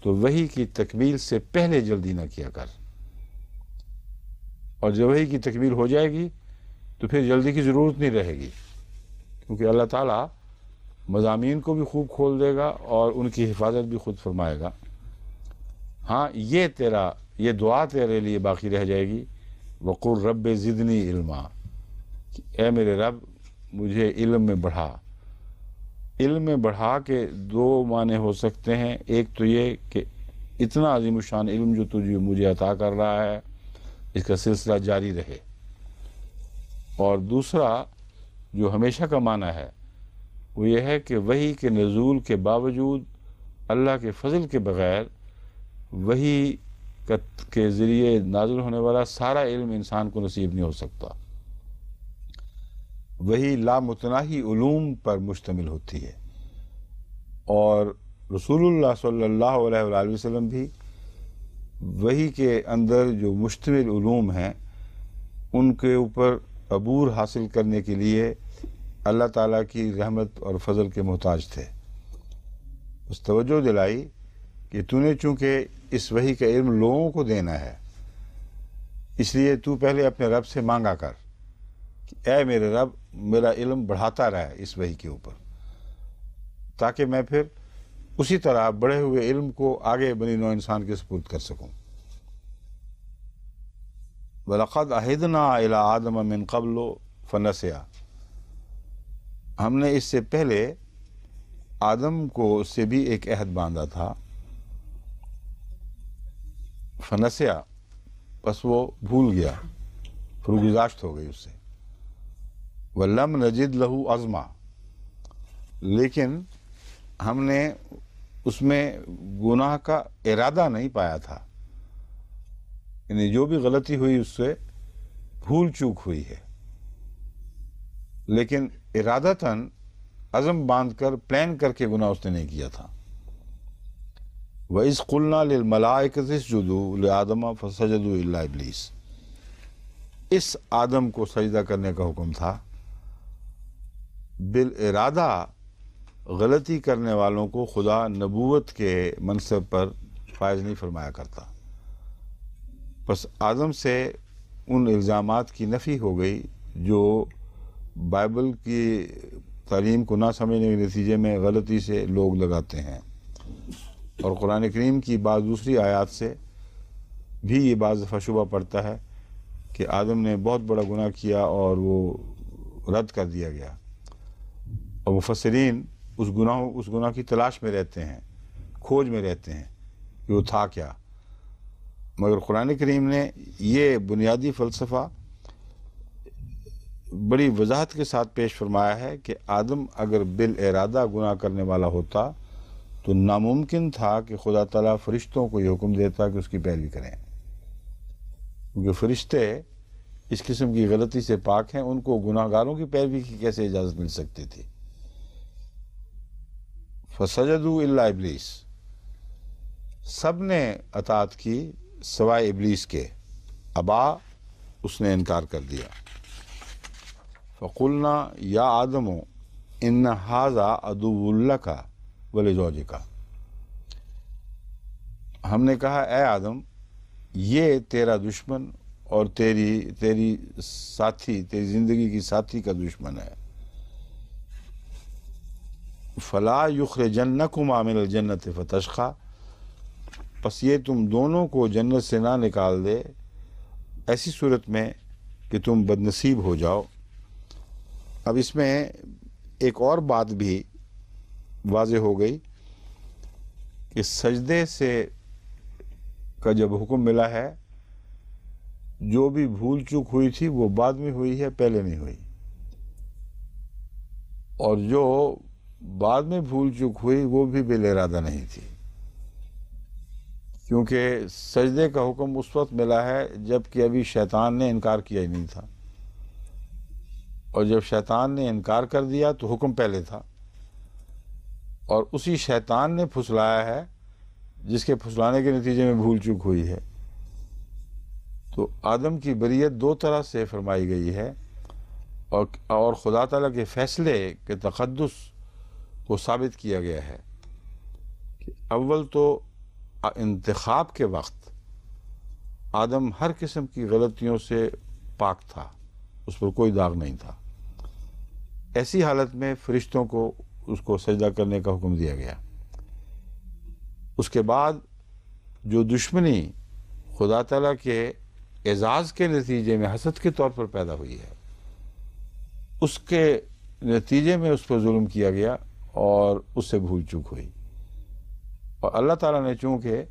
تو وحی کی تکمیل سے پہلے جلدی نہ کیا کر، اور جب وحی کی تکمیل ہو جائے گی تو پھر جلدی کی ضرورت نہیں رہے گی، کیونکہ اللہ تعالیٰ مضامین کو بھی خوب کھول دے گا اور ان کی حفاظت بھی خود فرمائے گا۔ ہاں یہ دعا تیرے لیے باقی رہ جائے گی، وقل رب زدنی علما، اے میرے رب مجھے علم میں بڑھا۔ علم میں بڑھا کے دو معنی ہو سکتے ہیں، ایک تو یہ کہ اتنا عظیم الشان علم جو تجھے مجھے عطا کر رہا ہے اس کا سلسلہ جاری رہے، اور دوسرا جو ہمیشہ کا معنی ہے وہ یہ ہے کہ وحی کے نزول کے باوجود اللہ کے فضل کے بغیر وحی کے ذریعے نازل ہونے والا سارا علم انسان کو نصیب نہیں ہو سکتا۔ وحی لامتناہی علوم پر مشتمل ہوتی ہے، اور رسول اللہ صلی اللہ علیہ وآلہ وسلم بھی وحی کے اندر جو مشتمل علوم ہیں ان کے اوپر عبور حاصل کرنے کے لیے اللہ تعالیٰ کی رحمت اور فضل کے محتاج تھے۔ اس توجہ دلائی کہ تو نے چونکہ اس وحی کا علم لوگوں کو دینا ہے، اس لیے تو پہلے اپنے رب سے مانگا کر کہ اے میرے رب میرا علم بڑھاتا رہے اس وحی کے اوپر، تاکہ میں پھر اسی طرح بڑھے ہوئے علم کو آگے بنی نوع انسان کے سپرد کر سکوں۔ وَلَقَدْ عَهِدْنَا إِلَىٰ آدَمَ مِن قَبْلُ فَنَسِيَ، ہم نے اس سے پہلے آدم کو اس سے بھی ایک عہد باندھا تھا، فنسیا، بس وہ بھول گیا، فروگزاشت ہو گئی اس سے۔ وَلَمْ نَجِدْ لَهُ عَزْمًا، لیکن ہم نے اس میں گناہ کا ارادہ نہیں پایا تھا، یعنی جو بھی غلطی ہوئی اس سے بھول چوک ہوئی ہے، لیکن ارادتاً عزم باندھ کر پلان کر کے گناہ اس نے نہیں کیا تھا۔ وَإِذْ قُلْنَا لِلْمَلَائِكَةِ اسْجُدُوا لِآدَمَ فَسَجَدُوا إِلَّا إِبْلِيسَ، اس آدم کو سجدہ کرنے کا حکم تھا۔ بالارادہ غلطی کرنے والوں کو خدا نبوت کے منصب پر فائز نہیں فرمایا کرتا، بس آدم سے ان الزامات کی نفی ہو گئی جو بائبل کی تعلیم کو نہ سمجھنے کے نتیجے میں غلطی سے لوگ لگاتے ہیں، اور قرآن کریم کی بعض دوسری آیات سے بھی یہ بعض دفعہ شبہ پڑتا ہے کہ آدم نے بہت بڑا گناہ کیا اور وہ رد کر دیا گیا، اور مفسرین اس گناہ کی تلاش میں رہتے ہیں، کھوج میں رہتے ہیں کہ وہ تھا کیا، مگر قرآن کریم نے یہ بنیادی فلسفہ بڑی وضاحت کے ساتھ پیش فرمایا ہے کہ آدم اگر بالارادہ گناہ کرنے والا ہوتا تو ناممکن تھا کہ خدا تعالیٰ فرشتوں کو یہ حکم دیتا کہ اس کی پیروی کریں، کیونکہ فرشتے اس قسم کی غلطی سے پاک ہیں، ان کو گناہ گاروں کی پیروی کی کیسے اجازت مل سکتی تھی۔ فَسَجَدُوا إِلَّا إِبْلِيسَ، سب نے اطاعت کی سوائے ابلیس کے، ابا، اس نے انکار کر دیا۔ فَقُلْنَا يَا آدَمُ إِنَّ هَذَا عَدُوٌّ لَكَ وَلِزَوْجِكَ، ہم نے کہا اے آدم یہ تیرا دشمن اور تیری ساتھی، تیری زندگی کی ساتھی کا دشمن ہے۔ فلا یخرجنکما من الجنت فتشقی، پس یہ تم دونوں کو جنت سے نہ نکال دے ایسی صورت میں کہ تم بدنصیب ہو جاؤ۔ اب اس میں ایک اور بات بھی واضح ہو گئی کہ سجدے سے کا جب حکم ملا ہے، جو بھی بھول چوک ہوئی تھی وہ بعد میں ہوئی ہے، پہلے نہیں ہوئی، اور جو بعد میں بھول چوک ہوئی وہ بھی بلا ارادہ نہیں تھی، کیونکہ سجدے کا حکم اس وقت ملا ہے جب کہ ابھی شیطان نے انکار کیا ہی نہیں تھا، اور جب شیطان نے انکار کر دیا تو حکم پہلے تھا، اور اسی شیطان نے پھسلایا ہے جس کے پھسلانے کے نتیجے میں بھول چوک ہوئی ہے۔ تو آدم کی بریت دو طرح سے فرمائی گئی ہے، اور خدا تعالیٰ کے فیصلے کے تقدس کو ثابت کیا گیا ہے کہ اول تو انتخاب کے وقت آدم ہر قسم کی غلطیوں سے پاک تھا، اس پر کوئی داغ نہیں تھا۔ ایسی حالت میں فرشتوں کو اس کو سجدہ کرنے کا حکم دیا گیا۔ اس کے بعد جو دشمنی خدا تعالیٰ کے اعزاز کے نتیجے میں حسد کے طور پر پیدا ہوئی ہے، اس کے نتیجے میں اس پر ظلم کیا گیا اور اس سے بھول چوک ہوئی، اور اللہ تعالیٰ نے چونکہ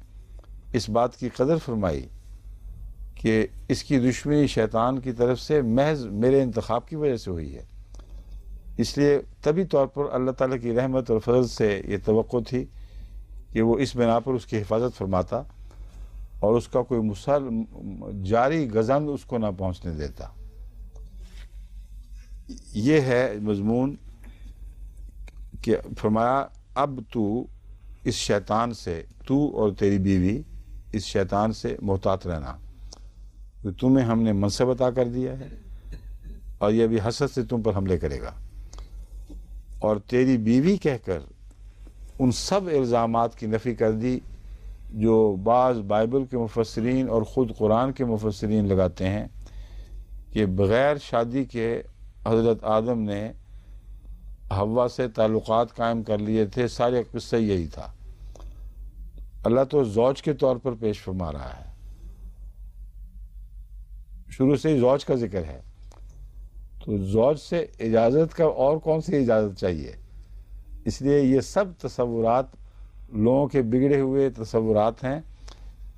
اس بات کی قدر فرمائی کہ اس کی دشمنی شیطان کی طرف سے محض میرے انتخاب کی وجہ سے ہوئی ہے، اس لیے طبی طور پر اللہ تعالیٰ کی رحمت اور فضل سے یہ توقع تھی کہ وہ اس بنا پر اس کی حفاظت فرماتا اور اس کا کوئی جاری گزند اس کو نہ پہنچنے دیتا۔ یہ ہے مضمون کہ فرمایا اب تو اس شیطان سے، تو اور تیری بیوی اس شیطان سے محتاط رہنا، کہ تمہیں ہم نے منصب عطا کر دیا ہے اور یہ بھی حسد سے تم پر حملے کرے گا، اور تیری بیوی کہہ کر ان سب الزامات کی نفی کر دی جو بعض بائبل کے مفسرین اور خود قرآن کے مفسرین لگاتے ہیں کہ بغیر شادی کے حضرت آدم نے حوا سے تعلقات قائم کر لیے تھے، سارے قصہ یہی تھا۔ اللہ تو زوج کے طور پر پیش فرما رہا ہے، شروع سے ہی زوج کا ذکر ہے، تو زوج سے اجازت کا اور کون سی اجازت چاہیے؟ اس لیے یہ سب تصورات لوگوں کے بگڑے ہوئے تصورات ہیں،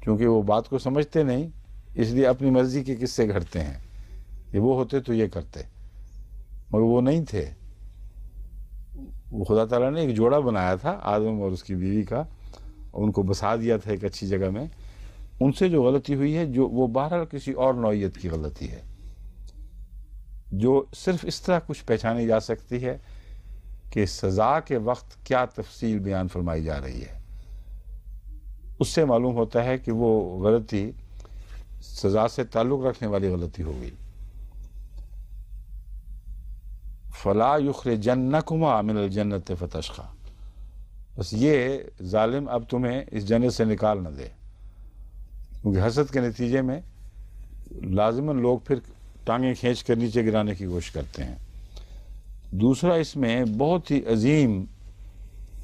کیونکہ وہ بات کو سمجھتے نہیں، اس لیے اپنی مرضی کے قصے گھڑتے ہیں کہ وہ ہوتے تو یہ کرتے، مگر وہ نہیں تھے۔ وہ خدا تعالیٰ نے ایک جوڑا بنایا تھا آدم اور اس کی بیوی کا، ان کو بسا دیا تھا ایک اچھی جگہ میں۔ ان سے جو غلطی ہوئی ہے، جو وہ بہرحال کسی اور نوعیت کی غلطی ہے، جو صرف اس طرح کچھ پہچانی جا سکتی ہے کہ سزا کے وقت کیا تفصیل بیان فرمائی جا رہی ہے، اس سے معلوم ہوتا ہے کہ وہ غلطی سزا سے تعلق رکھنے والی غلطی ہو گئی۔ فلا یخرجنکما من الجنت فتشقی، بس یہ ظالم اب تمہیں اس جنت سے نکال نہ دے، کیونکہ حسد کے نتیجے میں لازماً لوگ پھر ٹانگیں کھینچ کر نیچے گرانے کی کوشش کرتے ہیں۔ دوسرا اس میں بہت ہی عظیم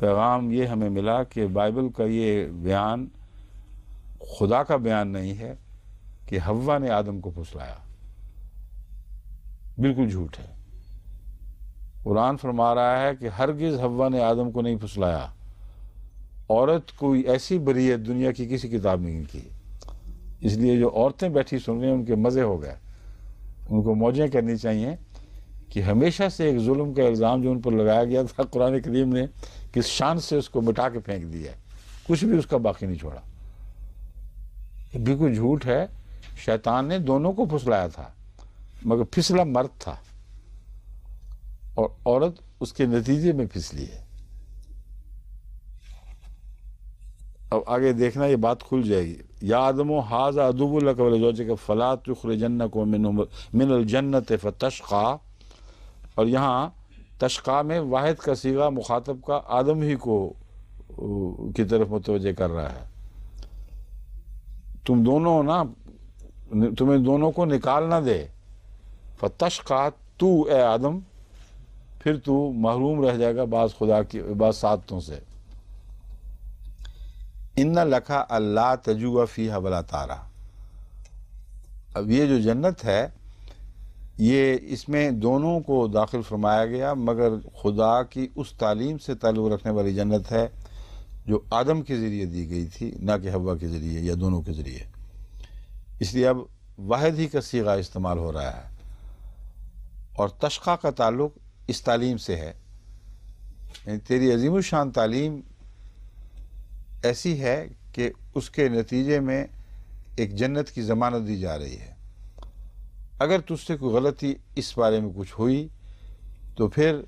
پیغام یہ ہمیں ملا کہ بائبل کا یہ بیان خدا کا بیان نہیں ہے کہ حوا نے آدم کو پھسلایا، بالکل جھوٹ ہے۔ قرآن فرما رہا ہے کہ ہرگز حوا نے آدم کو نہیں پھسلایا، عورت کوئی ایسی بریت دنیا کی کسی کتاب نہیں کی، اس لیے جو عورتیں بیٹھی سن رہی ہیں ان کے مزے ہو گئے، ان کو موجیں کرنی چاہیے کہ ہمیشہ سے ایک ظلم کا الزام جو ان پر لگایا گیا تھا، قرآن کریم نے کس شان سے اس کو مٹا کے پھینک دیا ہے، کچھ بھی اس کا باقی نہیں چھوڑا۔ بالکل جھوٹ ہے، شیطان نے دونوں کو پھسلایا تھا، مگر پھسلا مرد تھا اور عورت اس کے نتیجے میں پھسلی ہے۔ اب آگے دیکھنا، یہ بات کھل جائے گی۔ یا آدم ھذا عدو لک ولزوجک فلا تخرجنکم من الجنت فتشقی، اور یہاں تشقی میں واحد کا صیغہ مخاطب کا آدم ہی کو کی طرف متوجہ کر رہا ہے۔ تمہیں دونوں کو نکال نہ دے، فتشقی، تو اے آدم پھر تو محروم رہ جائے گا بعض خدا کی بعض سعادتوں سے۔ ان لکھا اللہ تجوع فیہا ولا تارا۔ اب یہ جو جنت ہے یہ اس میں دونوں کو داخل فرمایا گیا، مگر خدا کی اس تعلیم سے تعلق رکھنے والی جنت ہے جو آدم کے ذریعے دی گئی تھی، نہ کہ حوا کے ذریعے یا دونوں کے ذریعے۔ اس لیے اب واحد ہی کا صیغہ استعمال ہو رہا ہے، اور تشقیٰ کا تعلق اس تعلیم سے ہے، یعنی تیری عظیم الشان تعلیم ایسی ہے کہ اس کے نتیجے میں ایک جنت کی ضمانت دی جا رہی ہے۔ اگر تجھ سے کوئی غلطی اس بارے میں کچھ ہوئی تو پھر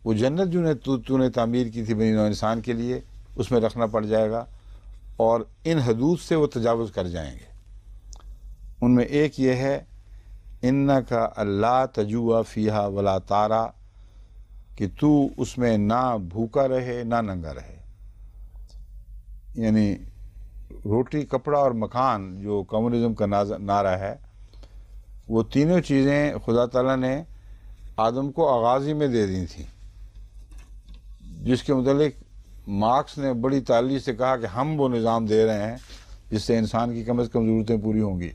وہ جنت جو تو نے تعمیر کی تھی بنی نوع انسان کے لیے، اس میں رکھنا پڑ جائے گا، اور ان حدود سے وہ تجاوز کر جائیں گے۔ ان میں ایک یہ ہے انکا اللہ تجوع فیہا ولا تارا، کہ تو اس میں نہ بھوکا رہے نہ ننگا رہے، یعنی روٹی، کپڑا اور مکان جو کمیونزم کا نعرہ ہے، وہ تینوں چیزیں خدا تعالیٰ نے آدم کو آغازی میں دے دی تھیں، جس کے متعلق مارکس نے بڑی تعلیل سے کہا کہ ہم وہ نظام دے رہے ہیں جس سے انسان کی کم از کم ضرورتیں پوری ہوں گی،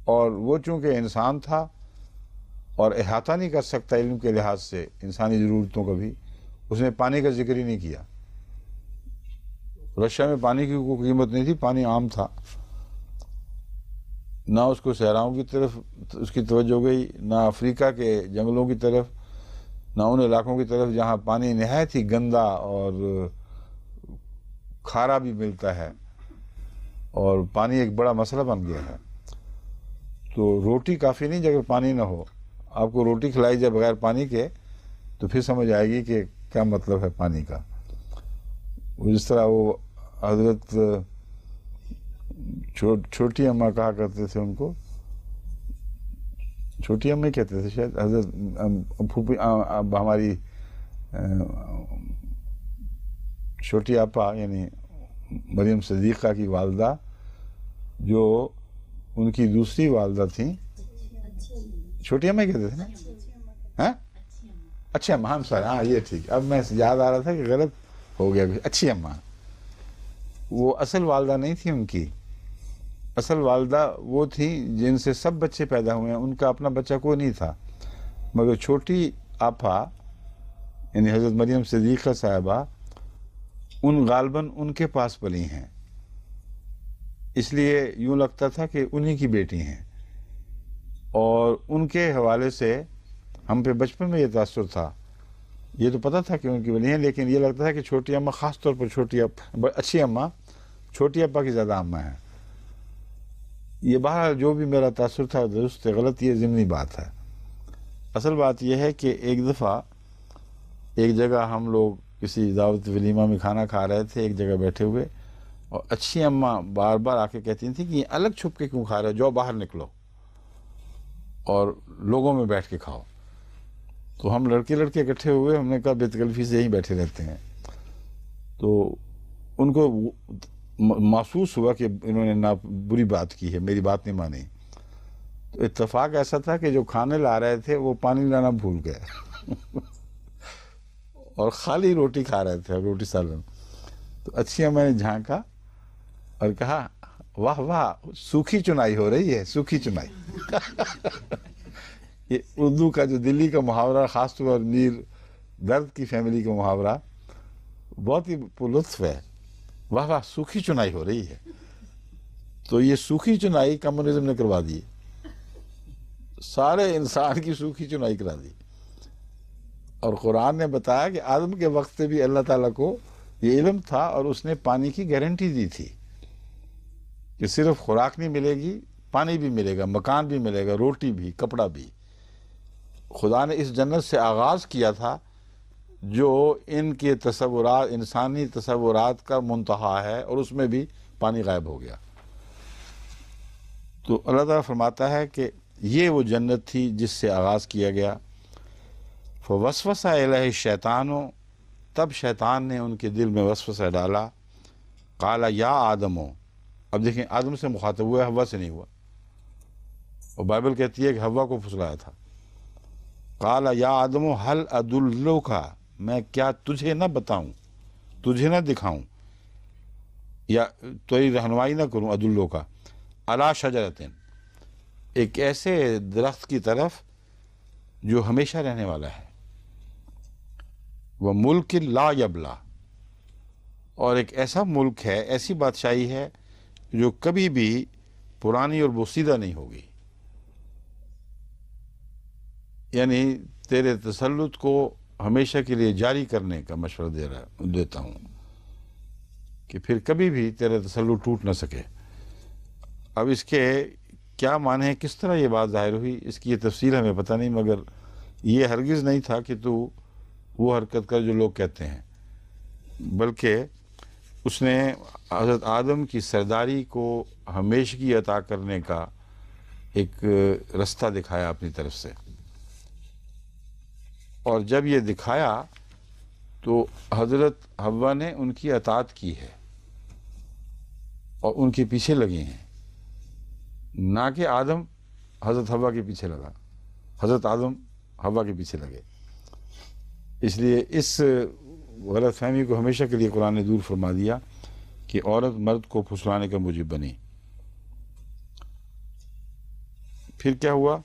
اور وہ چونکہ انسان تھا اور احاطہ نہیں کر سکتا علم کے لحاظ سے انسانی ضرورتوں کا بھی، اس نے پانی کا ذکر ہی نہیں کیا۔ رشیا میں پانی کی کوئی قیمت نہیں تھی، پانی عام تھا، نہ اس کو صحراؤں کی طرف اس کی توجہ گئی، نہ افریقہ کے جنگلوں کی طرف، نہ ان علاقوں کی طرف جہاں پانی نہایت ہی گندا اور کھارا بھی ملتا ہے، اور پانی ایک بڑا مسئلہ بن گیا ہے۔ تو روٹی کافی نہیں اگر پانی نہ ہو، آپ کو روٹی کھلائی جائے بغیر پانی کے تو پھر سمجھ آئے گی کہ کیا مطلب ہے پانی کا۔ جس طرح وہ حضرت چھوٹی اماں کہا کرتے تھے، ان کو چھوٹی اماں کہتے تھے شاید، حضرت پھوپھی ہماری چھوٹی آپا یعنی مریم صدیقہ کی والدہ، جو ان کی دوسری والدہ تھیں، چھوٹی اماں کہتے تھے نا، ہاں اچھی اماں، ہم سر، ہاں یہ ٹھیک، اب میں یاد آ رہا تھا کہ غلط ہو گیا، اچھی اماں۔ وہ اصل والدہ نہیں تھی ان کی، اصل والدہ وہ تھیں جن سے سب بچے پیدا ہوئے ہیں، ان کا اپنا بچہ کوئی نہیں تھا، مگر چھوٹی آپا یعنی حضرت مریم صدیقہ صاحبہ ان غالباً ان کے پاس پلی ہیں، اس لیے یوں لگتا تھا کہ انہی کی بیٹی ہیں، اور ان کے حوالے سے ہم پہ بچپن میں یہ تاثر تھا، یہ تو پتہ تھا کہ ان کی ولی ہیں، لیکن یہ لگتا تھا کہ چھوٹی اماں، خاص طور پر چھوٹی اچھی اماں چھوٹی ابا کی زیادہ اماں ہیں۔ یہ بہرحال جو بھی میرا تاثر تھا درست غلط یہ ضمنی بات ہے۔ اصل بات یہ ہے کہ ایک دفعہ ایک جگہ ہم لوگ کسی دعوت ولیمہ میں کھانا کھا رہے تھے، ایک جگہ بیٹھے ہوئے، اور اچھی اماں بار بار آ کے کہتی تھیں کہ یہ الگ چھپ کے کیوں کھا رہے ہو، جاؤ باہر نکلو اور لوگوں میں بیٹھ کے کھاؤ۔ تو ہم لڑکے اکٹھے ہوئے، ہم نے کہا بے تکلفی سے یہیں بیٹھے رہتے ہیں۔ تو ان کو محسوس ہوا کہ انہوں نے بری بات کی ہے، میری بات نہیں مانی۔ تو اتفاق ایسا تھا کہ جو کھانے لا رہے تھے وہ پانی لانا بھول گئے اور خالی روٹی کھا رہے تھے، روٹی سالن۔ تو اچھی میں نے جھانکا اور کہا واہ واہ، سوکھی چنائی ہو رہی ہے، سوکھی چنائی۔ یہ اردو کا جو دلی کا محاورہ، خاص طور پر میر درد کی فیملی کا محاورہ بہت ہی لطف ہے، واہ واہ سوکھی چنائی ہو رہی ہے۔ تو یہ سوکھی چنائی کمیونزم نے کروا دی، سارے انسان کی سوکھی چنائی کرا دی۔ اور قرآن نے بتایا کہ آدم کے وقت سے بھی اللہ تعالیٰ کو یہ علم تھا، اور اس نے پانی کی گارنٹی دی تھی کہ صرف خوراک نہیں ملے گی، پانی بھی ملے گا، مکان بھی ملے گا، روٹی بھی، کپڑا بھی۔ خدا نے اس جنت سے آغاز کیا تھا جو ان کے تصورات، انسانی تصورات کا منتہا ہے، اور اس میں بھی پانی غائب ہو گیا۔ تو اللہ تعالیٰ فرماتا ہے کہ یہ وہ جنت تھی جس سے آغاز کیا گیا۔ فوسوسہ الیہ الشیطان، تب شیطان نے ان کے دل میں وسوسہ ڈالا، قال یا آدم، اب دیکھیں آدم سے مخاطب ہوا ہے، حوا سے نہیں ہوا، اور بائبل کہتی ہے کہ حوا کو پھسلایا تھا۔ قال یا آدم حل ادلک، میں کیا تجھے نہ بتاؤں، تجھے نہ دکھاؤں یا تیری رہنمائی نہ کروں، ادلک علی شجرۃ، ایک ایسے درخت کی طرف جو ہمیشہ رہنے والا ہے، وہ ملک لا یبلا، اور ایک ایسا ملک ہے، ایسی بادشاہی ہے جو کبھی بھی پرانی اور بوسیدہ نہیں ہوگی۔ یعنی تیرے تسلط کو ہمیشہ کے لیے جاری کرنے کا مشورہ دیتا ہوں کہ پھر کبھی بھی تیرا تسلط ٹوٹ نہ سکے۔ اب اس کے کیا معنی ہے، کس طرح یہ بات ظاہر ہوئی، اس کی یہ تفصیل ہمیں پتہ نہیں، مگر یہ ہرگز نہیں تھا کہ تو وہ حرکت کر جو لوگ کہتے ہیں، بلکہ اس نے حضرت آدم کی سرداری کو ہمیشگی عطا کرنے کا ایک رستہ دکھایا اپنی طرف سے، اور جب یہ دکھایا تو حضرت حوا نے ان کی اطاعت کی ہے اور ان کے پیچھے لگے ہیں، نہ کہ آدم حضرت حوا کے پیچھے لگا، حضرت آدم حوا کے پیچھے لگے۔ اس لیے اس غلط فہمی کو ہمیشہ کے لیے قرآن نے دور فرما دیا کہ عورت مرد کو پھسلانے کا موجب بنی۔ پھر کیا ہوا،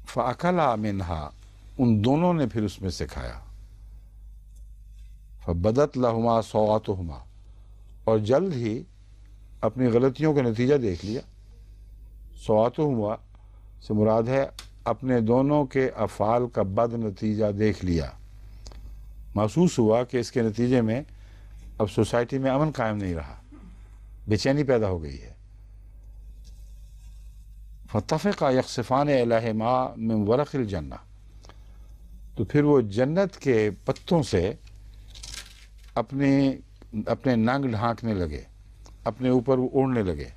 فَأَكَلَا مِنْهَا، ان دونوں نے پھر اس میں سے کھایا، فَبَدَتْ لَهُمَا سَوْآتُهُمَا، اور جلد ہی اپنی غلطیوں کا نتیجہ دیکھ لیا۔ سواتُهُمَا سے مراد ہے اپنے دونوں کے افعال کا بد نتیجہ دیکھ لیا، محسوس ہوا کہ اس کے نتیجے میں اب سوسائٹی میں امن قائم نہیں رہا، بے چینی پیدا ہو گئی ہے۔ فَاتَّفِقَا يَخْصِفَانِ عَلَيْهِمَا مِنْ وَرَقِ الْجَنَّةِ، تو پھر وہ جنت کے پتوں سے اپنے ننگ ڈھانکنے لگے، اپنے اوپر وہ اڑنے لگے۔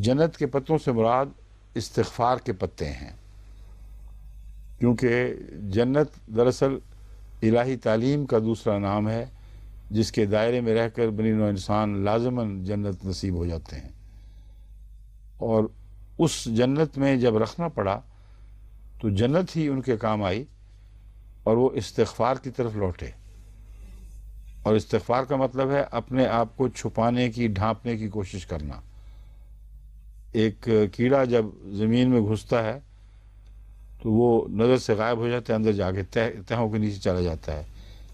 جنت کے پتوں سے مراد استغفار کے پتے ہیں، کیونکہ جنت دراصل الہی تعلیم کا دوسرا نام ہے، جس کے دائرے میں رہ کر بنی نوع انسان لازماً جنت نصیب ہو جاتے ہیں، اور اس جنت میں جب رکھنا پڑا تو جنت ہی ان کے کام آئی اور وہ استغفار کی طرف لوٹے۔ اور استغفار کا مطلب ہے اپنے آپ کو چھپانے کی، ڈھانپنے کی کوشش کرنا۔ ایک کیڑا جب زمین میں گھستا ہے تو وہ نظر سے غائب ہو جاتا ہے، اندر جا کے تہوں کے نیچے چلا جاتا ہے،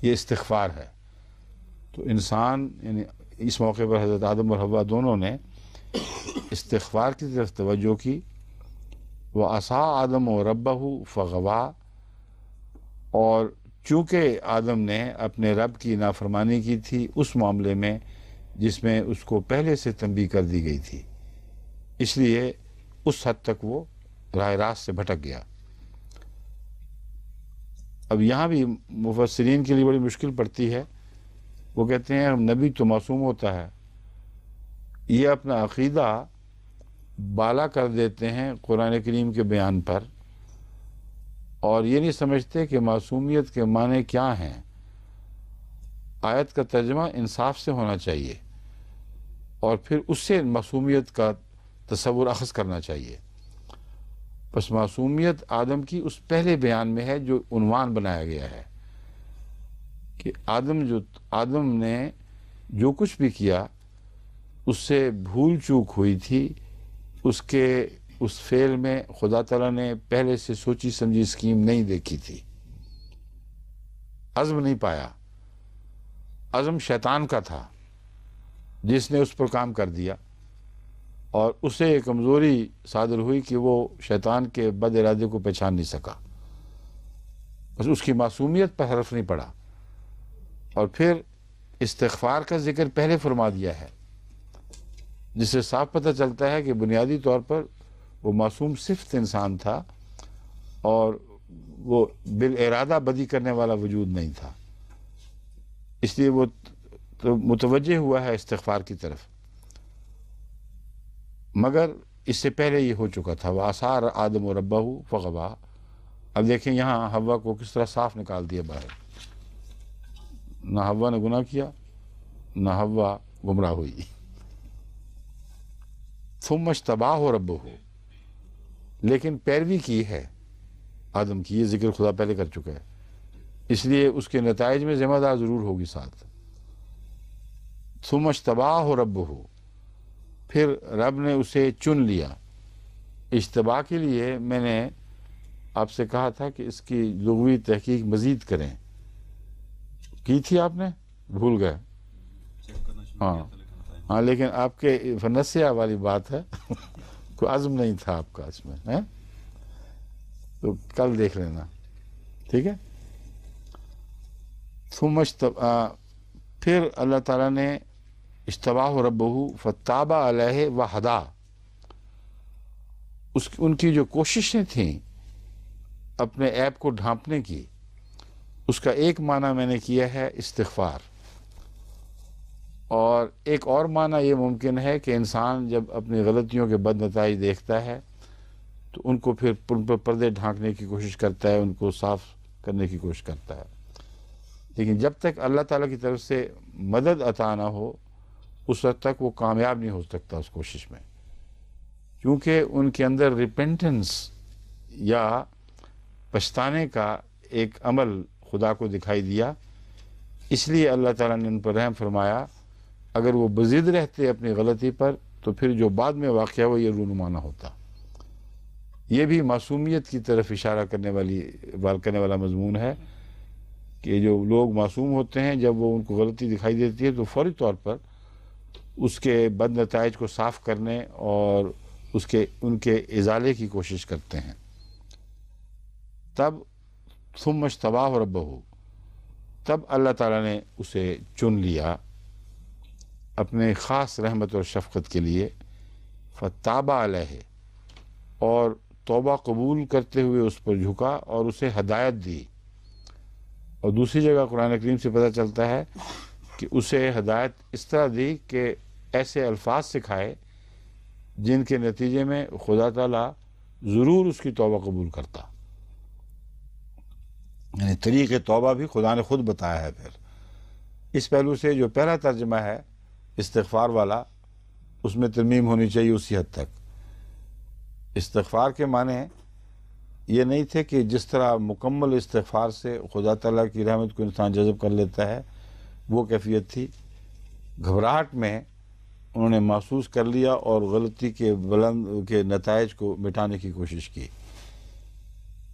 یہ استغفار ہے۔ تو انسان یعنی اس موقع پر حضرت آدم اور حوا دونوں نے استغفار کی طرف توجہ کی۔ وَعَصَىٰ آدَمُ رَبَّهُ فَغَوَىٰ، اور چونکہ آدم نے اپنے رب کی نافرمانی کی تھی اس معاملے میں جس میں اس کو پہلے سے تنبیہ کر دی گئی تھی، اس لیے اس حد تک وہ راہ راست سے بھٹک گیا۔ اب یہاں بھی مفسرین کے لیے بڑی مشکل پڑتی ہے، وہ کہتے ہیں نبی تو معصوم ہوتا ہے، یہ اپنا عقیدہ بالا کر دیتے ہیں قرآن کریم کے بیان پر، اور یہ نہیں سمجھتے کہ معصومیت کے معنی کیا ہیں۔ آیت کا ترجمہ انصاف سے ہونا چاہیے اور پھر اس سے معصومیت کا تصور اخذ کرنا چاہیے۔ بس معصومیت آدم کی اس پہلے بیان میں ہے جو عنوان بنایا گیا ہے کہ آدم نے جو کچھ بھی کیا اس سے بھول چوک ہوئی تھی، اس فعل میں خدا تعالیٰ نے پہلے سے سوچی سمجھی اسکیم نہیں دیکھی تھی، عزم نہیں پایا، عزم شیطان کا تھا جس نے اس پر کام کر دیا، اور اسے ایک کمزوری صادر ہوئی کہ وہ شیطان کے بد ارادے کو پہچان نہیں سکا، بس اس کی معصومیت پر حرف نہیں پڑا۔ اور پھر استغفار کا ذکر پہلے فرما دیا ہے، جس سے صاف پتہ چلتا ہے کہ بنیادی طور پر وہ معصوم صفت انسان تھا اور وہ بالارادہ بدی کرنے والا وجود نہیں تھا، اس لیے وہ متوجہ ہوا ہے استغفار کی طرف، مگر اس سے پہلے یہ ہو چکا تھا۔ وَعَصَىٰ آدَمُ رَبَّهُ فَغَوَىٰ، اب دیکھیں یہاں حوا کو کس طرح صاف نکال دیا باہر، نہ حوا نے گناہ کیا نہ حوا گمراہ ہوئی۔ ثُمَّ اجْتَبَاهُ رَبُّهُ، لیکن پیروی کی ہے آدم کی، یہ ذکر خدا پہلے کر چکا ہے، اس لیے اس کے نتائج میں ذمہ دار ضرور ہوگی ساتھ۔ ثم اجتباہ ربہ، پھر رب نے اسے چن لیا۔ اجتباء کے لیے میں نے آپ سے کہا تھا کہ اس کی لغوی تحقیق مزید کریں، کی تھی آپ نے؟ بھول گئے؟ ہاں لیکن آپ کے فنسیہ والی بات ہے کوئی عزم نہیں تھا آپ کا اس میں، تو کل دیکھ لینا، ٹھیک ہے؟ پھر اللہ تعالیٰ نے اجتباہ ربہ فتاب علیہ وہدا، ان کی جو کوششیں تھیں اپنے عیب کو ڈھانپنے کی، اس کا ایک معنی میں نے کیا ہے استغفار، اور ایک اور معنی یہ ممکن ہے کہ انسان جب اپنی غلطیوں کے بد نتائج دیکھتا ہے تو ان کو پھر ان پر پردے ڈھانکنے کی کوشش کرتا ہے، ان کو صاف کرنے کی کوشش کرتا ہے، لیکن جب تک اللہ تعالیٰ کی طرف سے مدد عطا نہ ہو اس وقت تک وہ کامیاب نہیں ہو سکتا اس کوشش میں، کیونکہ ان کے اندر ریپینٹنس یا پچھتانے کا ایک عمل خدا کو دکھائی دیا، اس لیے اللہ تعالیٰ نے ان پر رحم فرمایا۔ اگر وہ بزد رہتے اپنی غلطی پر تو پھر جو بعد میں واقعہ ہو یہ رونما نہ ہوتا۔ یہ بھی معصومیت کی طرف اشارہ کرنے والا مضمون ہے کہ جو لوگ معصوم ہوتے ہیں جب وہ ان کو غلطی دکھائی دیتی ہے تو فوری طور پر اس کے بد نتائج کو صاف کرنے اور ان کے ازالے کی کوشش کرتے ہیں۔ تب ثم اجتباہ ربہ، تب اللہ تعالیٰ نے اسے چن لیا اپنے خاص رحمت اور شفقت کے لیے، فتاب علیہ، اور توبہ قبول کرتے ہوئے اس پر جھکا اور اسے ہدایت دی۔ اور دوسری جگہ قرآن کریم سے پتہ چلتا ہے کہ اسے ہدایت اس طرح دی کہ ایسے الفاظ سکھائے جن کے نتیجے میں خدا تعالیٰ ضرور اس کی توبہ قبول کرتا، یعنی طریق توبہ بھی خدا نے خود بتایا ہے۔ پھر اس پہلو سے جو پہلا ترجمہ ہے استغفار والا، اس میں ترمیم ہونی چاہیے اسی حد تک۔ استغفار کے معنی یہ نہیں تھے کہ جس طرح مکمل استغفار سے خدا تعالیٰ کی رحمت کو انسان جذب کر لیتا ہے وہ کیفیت تھی، گھبراہٹ میں انہوں نے محسوس کر لیا اور غلطی کے نتائج کو مٹانے کی کوشش کی۔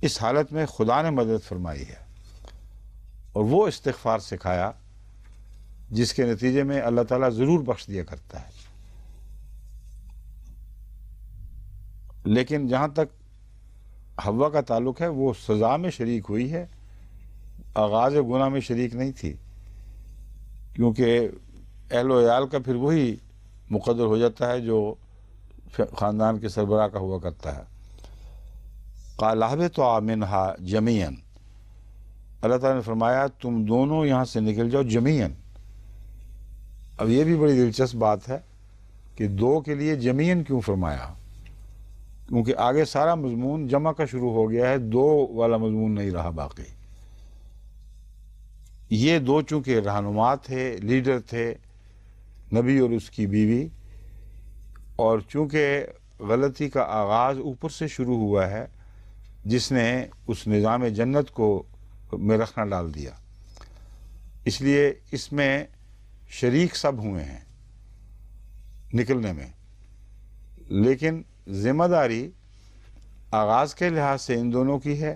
اس حالت میں خدا نے مدد فرمائی ہے اور وہ استغفار سکھایا جس کے نتیجے میں اللہ تعالیٰ ضرور بخش دیا کرتا ہے۔ لیکن جہاں تک حوا کا تعلق ہے وہ سزا میں شریک ہوئی ہے، آغاز گناہ میں شریک نہیں تھی، کیونکہ اہل و عیال کا پھر وہی مقدر ہو جاتا ہے جو خاندان کے سربراہ کا ہوا کرتا ہے۔ قال اہبطوا منہا جمیعا، اللہ تعالیٰ نے فرمایا تم دونوں یہاں سے نکل جاؤ جمیعا۔ اب یہ بھی بڑی دلچسپ بات ہے کہ دو کے لیے جمیعا کیوں فرمایا، کیونکہ آگے سارا مضمون جمع کا شروع ہو گیا ہے، دو والا مضمون نہیں رہا باقی۔ یہ دو چونکہ رہنما تھے، لیڈر تھے، نبی اور اس کی بیوی، اور چونکہ غلطی کا آغاز اوپر سے شروع ہوا ہے جس نے اس نظام جنت کو میں رخنہ ڈال دیا، اس لیے اس میں شریک سب ہوئے ہیں نکلنے میں، لیکن ذمہ داری آغاز کے لحاظ سے ان دونوں کی ہے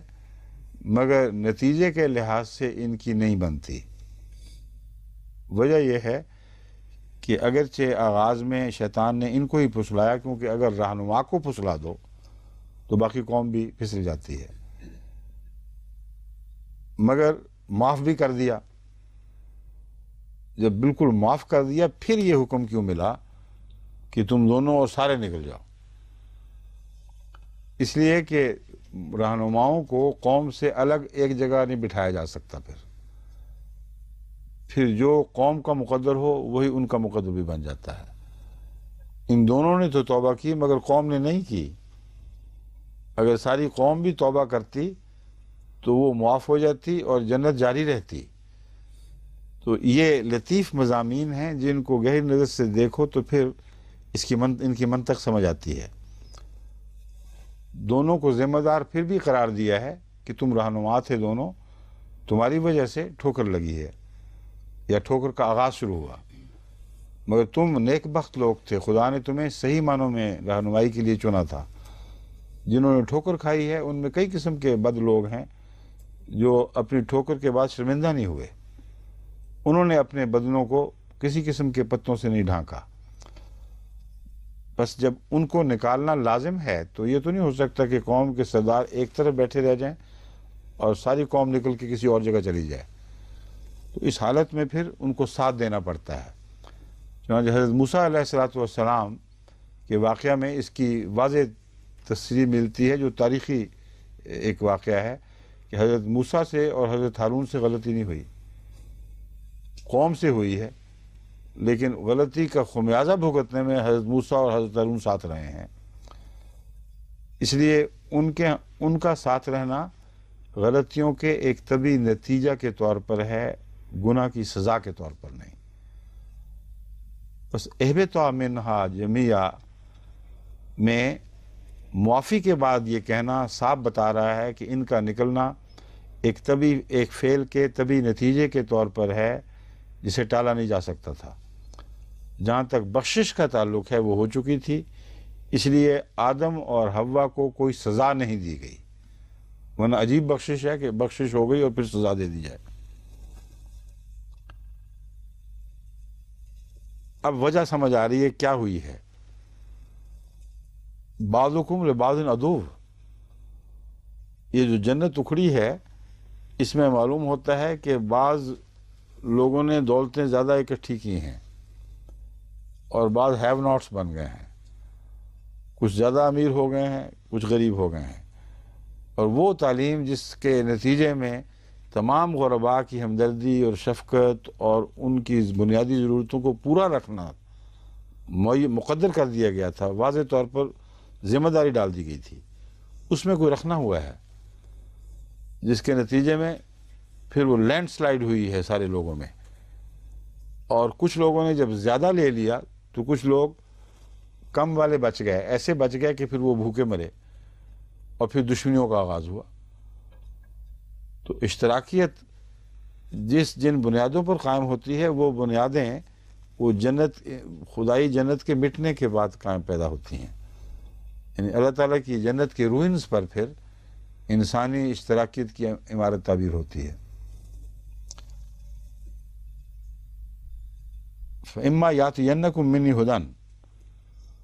مگر نتیجے کے لحاظ سے ان کی نہیں بنتی۔ وجہ یہ ہے کہ اگرچہ آغاز میں شیطان نے ان کو ہی پھسلایا، کیونکہ اگر رہنما کو پھسلا دو تو باقی قوم بھی پھسل جاتی ہے، مگر معاف بھی کر دیا۔ جب بالکل معاف کر دیا پھر یہ حکم کیوں ملا کہ تم دونوں اور سارے نکل جاؤ؟ اس لیے کہ رہنماؤں کو قوم سے الگ ایک جگہ نہیں بٹھایا جا سکتا، پھر جو قوم کا مقدر ہو وہی ان کا مقدر بھی بن جاتا ہے۔ ان دونوں نے تو توبہ کی مگر قوم نے نہیں کی۔ اگر ساری قوم بھی توبہ کرتی تو وہ معاف ہو جاتی اور جنت جاری رہتی۔ تو یہ لطیف مضامین ہیں جن کو گہری نظر سے دیکھو تو پھر ان کی منطق سمجھ آتی ہے۔ دونوں کو ذمہ دار پھر بھی قرار دیا ہے کہ تم رہنما تھے دونوں، تمہاری وجہ سے ٹھوکر لگی ہے یا ٹھوکر کا آغاز شروع ہوا، مگر تم نیک بخت لوگ تھے، خدا نے تمہیں صحیح معنوں میں رہنمائی کے لیے چنا تھا۔ جنہوں نے ٹھوکر کھائی ہے ان میں کئی قسم کے بد لوگ ہیں جو اپنی ٹھوکر کے بعد شرمندہ نہیں ہوئے، انہوں نے اپنے بدنوں کو کسی قسم کے پتوں سے نہیں ڈھانکا۔ بس جب ان کو نکالنا لازم ہے تو یہ تو نہیں ہو سکتا کہ قوم کے سردار ایک طرف بیٹھے رہ جائیں اور ساری قوم نکل کے کسی اور جگہ چلی جائے، تو اس حالت میں پھر ان کو ساتھ دینا پڑتا ہے۔ چنانچہ حضرت موسیٰ علیہ السلام کے واقعہ میں اس کی واضح تصریح ملتی ہے، جو تاریخی ایک واقعہ ہے کہ حضرت موسیٰ سے اور حضرت ہارون سے غلطی نہیں ہوئی، قوم سے ہوئی ہے، لیکن غلطی کا خمیازہ بھگتنے میں حضرت موسیٰ اور حضرت ہارون ساتھ رہے ہیں۔ اس لیے ان کا ساتھ رہنا غلطیوں کے ایک طبی نتیجہ کے طور پر ہے، گناہ کی سزا کے طور پر نہیں۔ بس اہبطوا منہا جمیعا میں معافی کے بعد یہ کہنا صاف بتا رہا ہے کہ ان کا نکلنا ایک فعل کے طبی نتیجے کے طور پر ہے جسے ٹالا نہیں جا سکتا تھا۔ جہاں تک بخشش کا تعلق ہے وہ ہو چکی تھی، اس لیے آدم اور حوا کو کوئی سزا نہیں دی گئی، ورنہ عجیب بخشش ہے کہ بخشش ہو گئی اور پھر سزا دے دی جائے۔ اب وجہ سمجھ آ رہی ہے کیا ہوئی ہے۔ بعضکم لبعض عدو، یہ جو جنت اکھڑی ہے اس میں معلوم ہوتا ہے کہ بعض لوگوں نے دولتیں زیادہ اکٹھی کی ہیں اور بعض ہیو ناٹس بن گئے ہیں، کچھ زیادہ امیر ہو گئے ہیں، کچھ غریب ہو گئے ہیں، اور وہ تعلیم جس کے نتیجے میں تمام غرباء کی ہمدردی اور شفقت اور ان کی بنیادی ضرورتوں کو پورا رکھنا مقدر کر دیا گیا تھا، واضح طور پر ذمہ داری ڈال دی گئی تھی، اس میں کوئی رکھنا ہوا ہے، جس کے نتیجے میں پھر وہ لینڈ سلائیڈ ہوئی ہے سارے لوگوں میں، اور کچھ لوگوں نے جب زیادہ لے لیا تو کچھ لوگ کم والے بچ گئے، ایسے بچ گئے کہ پھر وہ بھوکے مرے اور پھر دشمنیوں کا آغاز ہوا۔ تو اشتراکیت جن بنیادوں پر قائم ہوتی ہے وہ بنیادیں وہ خدائی جنت کے مٹنے کے بعد قائم پیدا ہوتی ہیں، یعنی اللہ تعالیٰ کی جنت کے روئنز پر پھر انسانی اشتراکیت کی عمارت تعبیر ہوتی ہے۔ فَإِمَّا يَأْتِيَنَّكُم مِّنِّي هُدًى،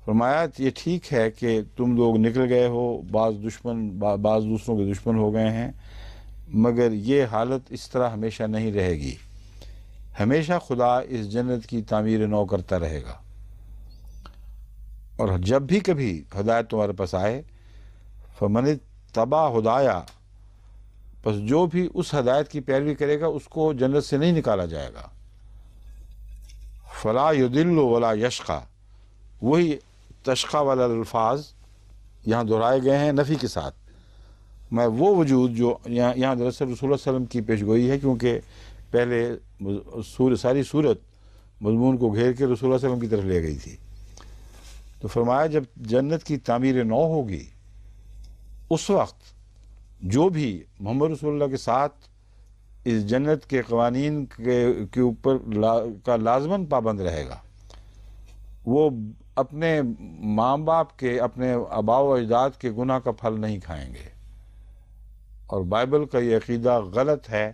فرمایا یہ ٹھیک ہے کہ تم لوگ نکل گئے ہو، بعض دوسروں کے دشمن ہو گئے ہیں، مگر یہ حالت اس طرح ہمیشہ نہیں رہے گی، ہمیشہ خدا اس جنت کی تعمیر نو کرتا رہے گا، اور جب بھی کبھی ہدایت تمہارے پاس آئے فَمَنِ اتَّبَعَ ہدایا، پس جو بھی اس ہدایت کی پیروی کرے گا اس کو جنت سے نہیں نکالا جائے گا۔ فَلَا يُضِلُّ وَلَا يَشْقَى، وہی تشقیٰ والا الفاظ یہاں دہرائے گئے ہیں نفی کے ساتھ۔ میں وہ وجود جو یہاں دراصل رسول اللہ صلی اللہ علیہ وسلم کی پیشگوئی ہے، کیونکہ پہلے ساری صورت مضمون کو گھیر کے رسول اللہ صلی اللہ علیہ وسلم کی طرف لے گئی تھی، تو فرمایا جب جنت کی تعمیر نو ہوگی اس وقت جو بھی محمد رسول اللہ کے ساتھ اس جنت کے قوانین کے اوپر کا لازماً پابند رہے گا، وہ اپنے ماں باپ کے، اپنے آباء و اجداد کے گناہ کا پھل نہیں کھائیں گے۔ اور بائبل کا یہ عقیدہ غلط ہے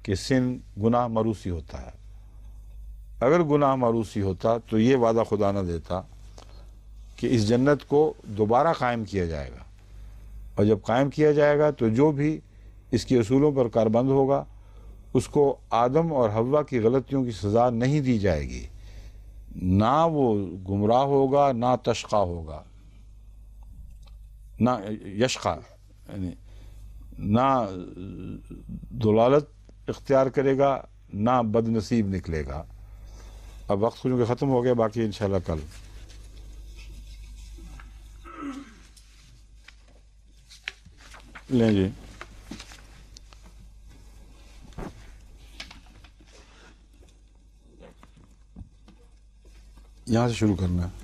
کہ سن گناہ مروثی ہوتا ہے۔ اگر گناہ مروثی ہوتا تو یہ وعدہ خدا نہ دیتا کہ اس جنت کو دوبارہ قائم کیا جائے گا، اور جب قائم کیا جائے گا تو جو بھی اس کے اصولوں پر کاربند ہوگا اس کو آدم اور حوا کی غلطیوں کی سزا نہیں دی جائے گی، نہ وہ گمراہ ہوگا نہ تشقیٰ ہوگا، نہ یشقیٰ یعنی نہ ضلالت اختیار کرے گا نہ بد نصیب نکلے گا۔ اب وقت چونکہ ختم ہو گیا، باقی انشاءاللہ کل۔ لیں جی، یہاں سے شروع کرنا ہے۔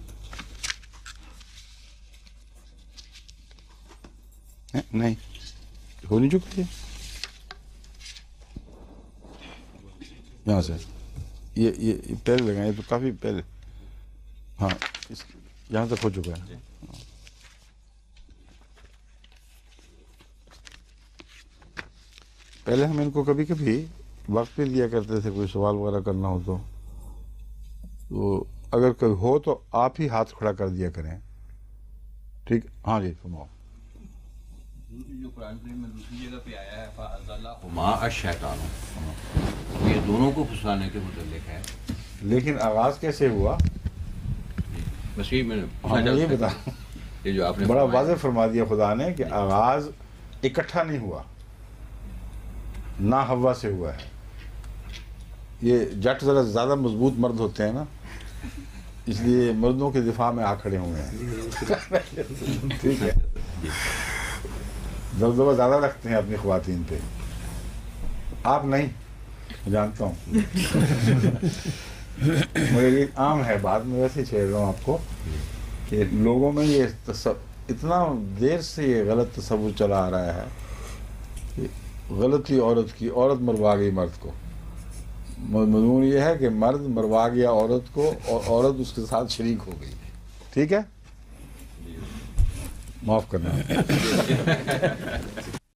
نہیں ہو نہیں چکا یہاں سے یہ پہلے لگائیں، یہ تو کافی پہلے، ہاں یہاں تک ہو چکا ہے. پہلے ہم ان کو کبھی کبھی وقت بھی دیا کرتے تھے، کوئی سوال وغیرہ کرنا ہو تو اگر کوئی ہو تو آپ ہی ہاتھ کھڑا کر دیا کریں. ٹھیک، ہاں جی فرماؤ. جو قرآن کریم میں دوسری جگہ پہ آیا ہے فَأَزَلَّهُمَا الشَّيْطَانُ، یہ دونوں کو پھسلانے کے متعلق ہے. لیکن آغاز کیسے ہوا؟ بس یہ میں یہ بتا، یہ جو آپ نے بڑا واضح فرما دیا خدا نے کہ آغاز اکٹھا نہیں ہوا، نہ ہوا سے ہوا ہے. یہ جٹ ذرا زیادہ مضبوط مرد ہوتے ہیں نا، اس لیے مردوں کے دفاع میں آ کھڑے ہوئے ہیں. ٹھیک ہے، دبدبہ زیادہ رکھتے ہیں اپنی خواتین پہ، آپ نہیں، جانتا ہوں. مگر یہ عام ہے، بعد میں ویسے ہی چھیڑ رہا ہوں آپ کو کہ لوگوں میں یہ اتنا دیر سے یہ غلط تصور چلا آ رہا ہے کہ غلطی عورت کی، عورت مروا گئی مرد کو. مضمون یہ ہے کہ مرد مروا گیا عورت کو اور عورت اس کے ساتھ شریک ہو گئی. ٹھیک ہے، معاف کرنا.